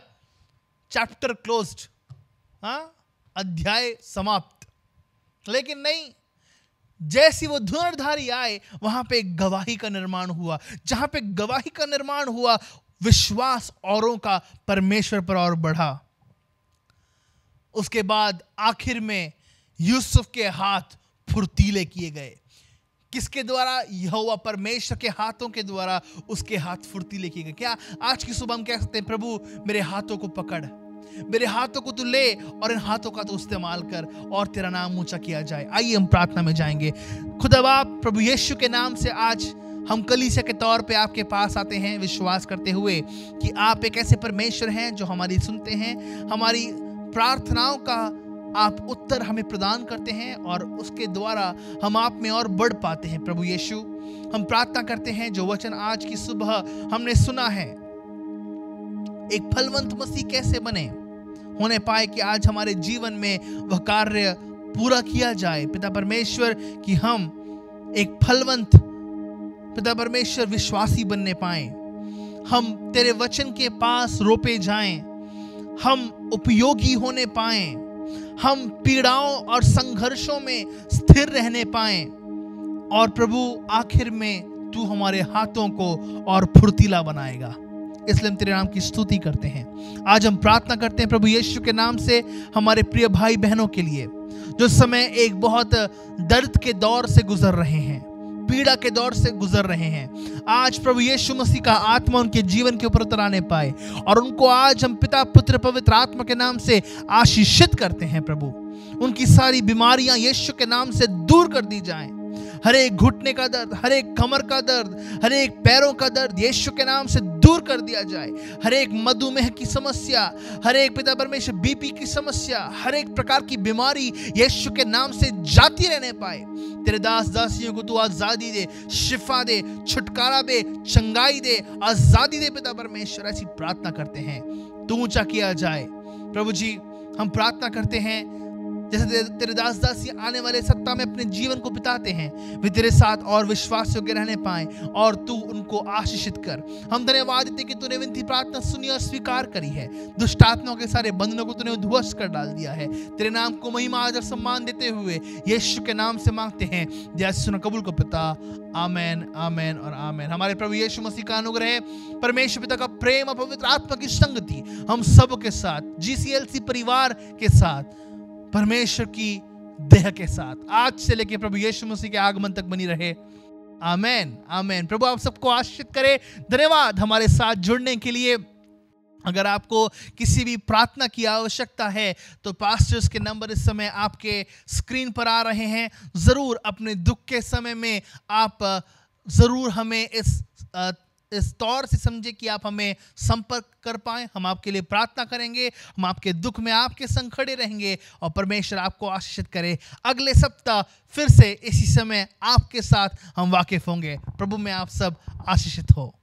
चैप्टर क्लोज्ड, हाँ, अध्याय समाप्त। लेकिन नहीं, जैसी वो धनुर्धारी आए वहां पे गवाही का निर्माण हुआ। जहां पे गवाही का निर्माण हुआ, विश्वास औरों का परमेश्वर पर और बढ़ा। उसके बाद आखिर में यूसुफ के हाथ फुर्तीले किए गए। किसके द्वारा? यहोवा परमेश्वर के हाथों के द्वारा उसके हाथ फुर्तीले किए गए। क्या आज की सुबह हम कह सकते हैं, प्रभु मेरे हाथों को पकड़, मेरे हाथों को तू ले और इन हाथों का तू इस्तेमाल कर और तेरा नाम ऊंचा किया जाए। आइए हम प्रार्थना में जाएंगे। खुदा बाप, प्रभु यीशु के नाम से आज हम कलीसिया के तौर पे आपके पास आते हैं, विश्वास करते हुए कि आप एक ऐसे परमेश्वर हैं जो हमारी सुनते हैं, हमारी प्रार्थनाओं का आप उत्तर हमें प्रदान करते हैं और उसके द्वारा हम आप में और बढ़ पाते हैं। प्रभु यीशु, हम प्रार्थना करते हैं जो वचन आज की सुबह हमने सुना है, एक फलवंत मसीह कैसे बने होने पाए कि आज हमारे जीवन में वह कार्य पूरा किया जाए। पिता परमेश्वर, कि हम एक फलवंत पिता परमेश्वर विश्वासी बनने पाए, हम तेरे वचन के पास रोपे जाएं, हम उपयोगी होने पाएं, हम पीड़ाओं और संघर्षों में स्थिर रहने पाएं और प्रभु आखिर में तू हमारे हाथों को और फुर्तीला बनाएगा। इसलिए हम तेरे नाम की स्तुति करते हैं। आज हम प्रार्थना करते हैं प्रभु यीशु के नाम से हमारे प्रिय भाई बहनों के लिए जो समय एक बहुत दर्द के दौर से गुजर रहे हैं, पीड़ा के दौर से गुजर रहे हैं। आज प्रभु यीशु मसीह का आत्मा उनके जीवन के ऊपर उतर आने पाए और उनको आज हम पिता पुत्र पवित्र आत्मा के नाम से आशीषित करते हैं। प्रभु, उनकी सारी बीमारियां यीशु के नाम से दूर कर दी जाएं। हर एक घुटने का दर्द, हर एक कमर का दर्द, हर एक पैरों का दर्द यीशु के नाम से दूर कर दिया जाए। हर एक मधुमेह की समस्या, हर एक पिता परमेश्वर बीपी की समस्या, हर एक प्रकार की बीमारी यीशु के नाम से जाती रहने पाए। तेरे दास दासियों को तू आजादी दे, शिफा दे, छुटकारा दे, चंगाई दे, आजादी दे। पिता परमेश्वर, ऐसी प्रार्थना करते हैं, तू ऊंचा किया जाए। प्रभु जी, हम प्रार्थना करते हैं जैसे तेरे दास दासी आने वाले सप्ताह में अपने जीवन को बिताते हैं, वे तेरे साथ और विश्वास योग्य रहने पाएं और तू उनको आशीषित कर। हम धन्यवाद देते कि तूने विनती प्रार्थना सुनी और स्वीकार करी है। दुष्ट आत्माओं के सारे बंधनों को तूने ध्वस्त कर डाल दिया है। तेरे नाम को महिमा आदर सम्मान देते हुए यीशु के नाम से मांगते हैं, जैसे सुना कबूल को पिता। आमेन, आमेन और आमेन। हमारे प्रभु यीशु मसीह का अनुग्रह, परमेश्वर पिता का प्रेम और पवित्र आत्मा की संगति हम सब के साथ, GCLC परिवार के साथ, परमेश्वर की देह के साथ आज से लेकर प्रभु यीशु मसीह के आगमन तक बनी रहे। आमेन, आमेन। प्रभु आप सबको आशीषित करे। धन्यवाद हमारे साथ जुड़ने के लिए। अगर आपको किसी भी प्रार्थना की आवश्यकता है तो पास्टर्स के नंबर इस समय आपके स्क्रीन पर आ रहे हैं। ज़रूर अपने दुख के समय में आप ज़रूर हमें इस तौर से समझे कि आप हमें संपर्क कर पाएं। हम आपके लिए प्रार्थना करेंगे, हम आपके दुख में आपके संग खड़े रहेंगे और परमेश्वर आपको आशीषित करे। अगले सप्ताह फिर से इसी समय आपके साथ हम वाकिफ होंगे। प्रभु में आप सब आशीषित हो।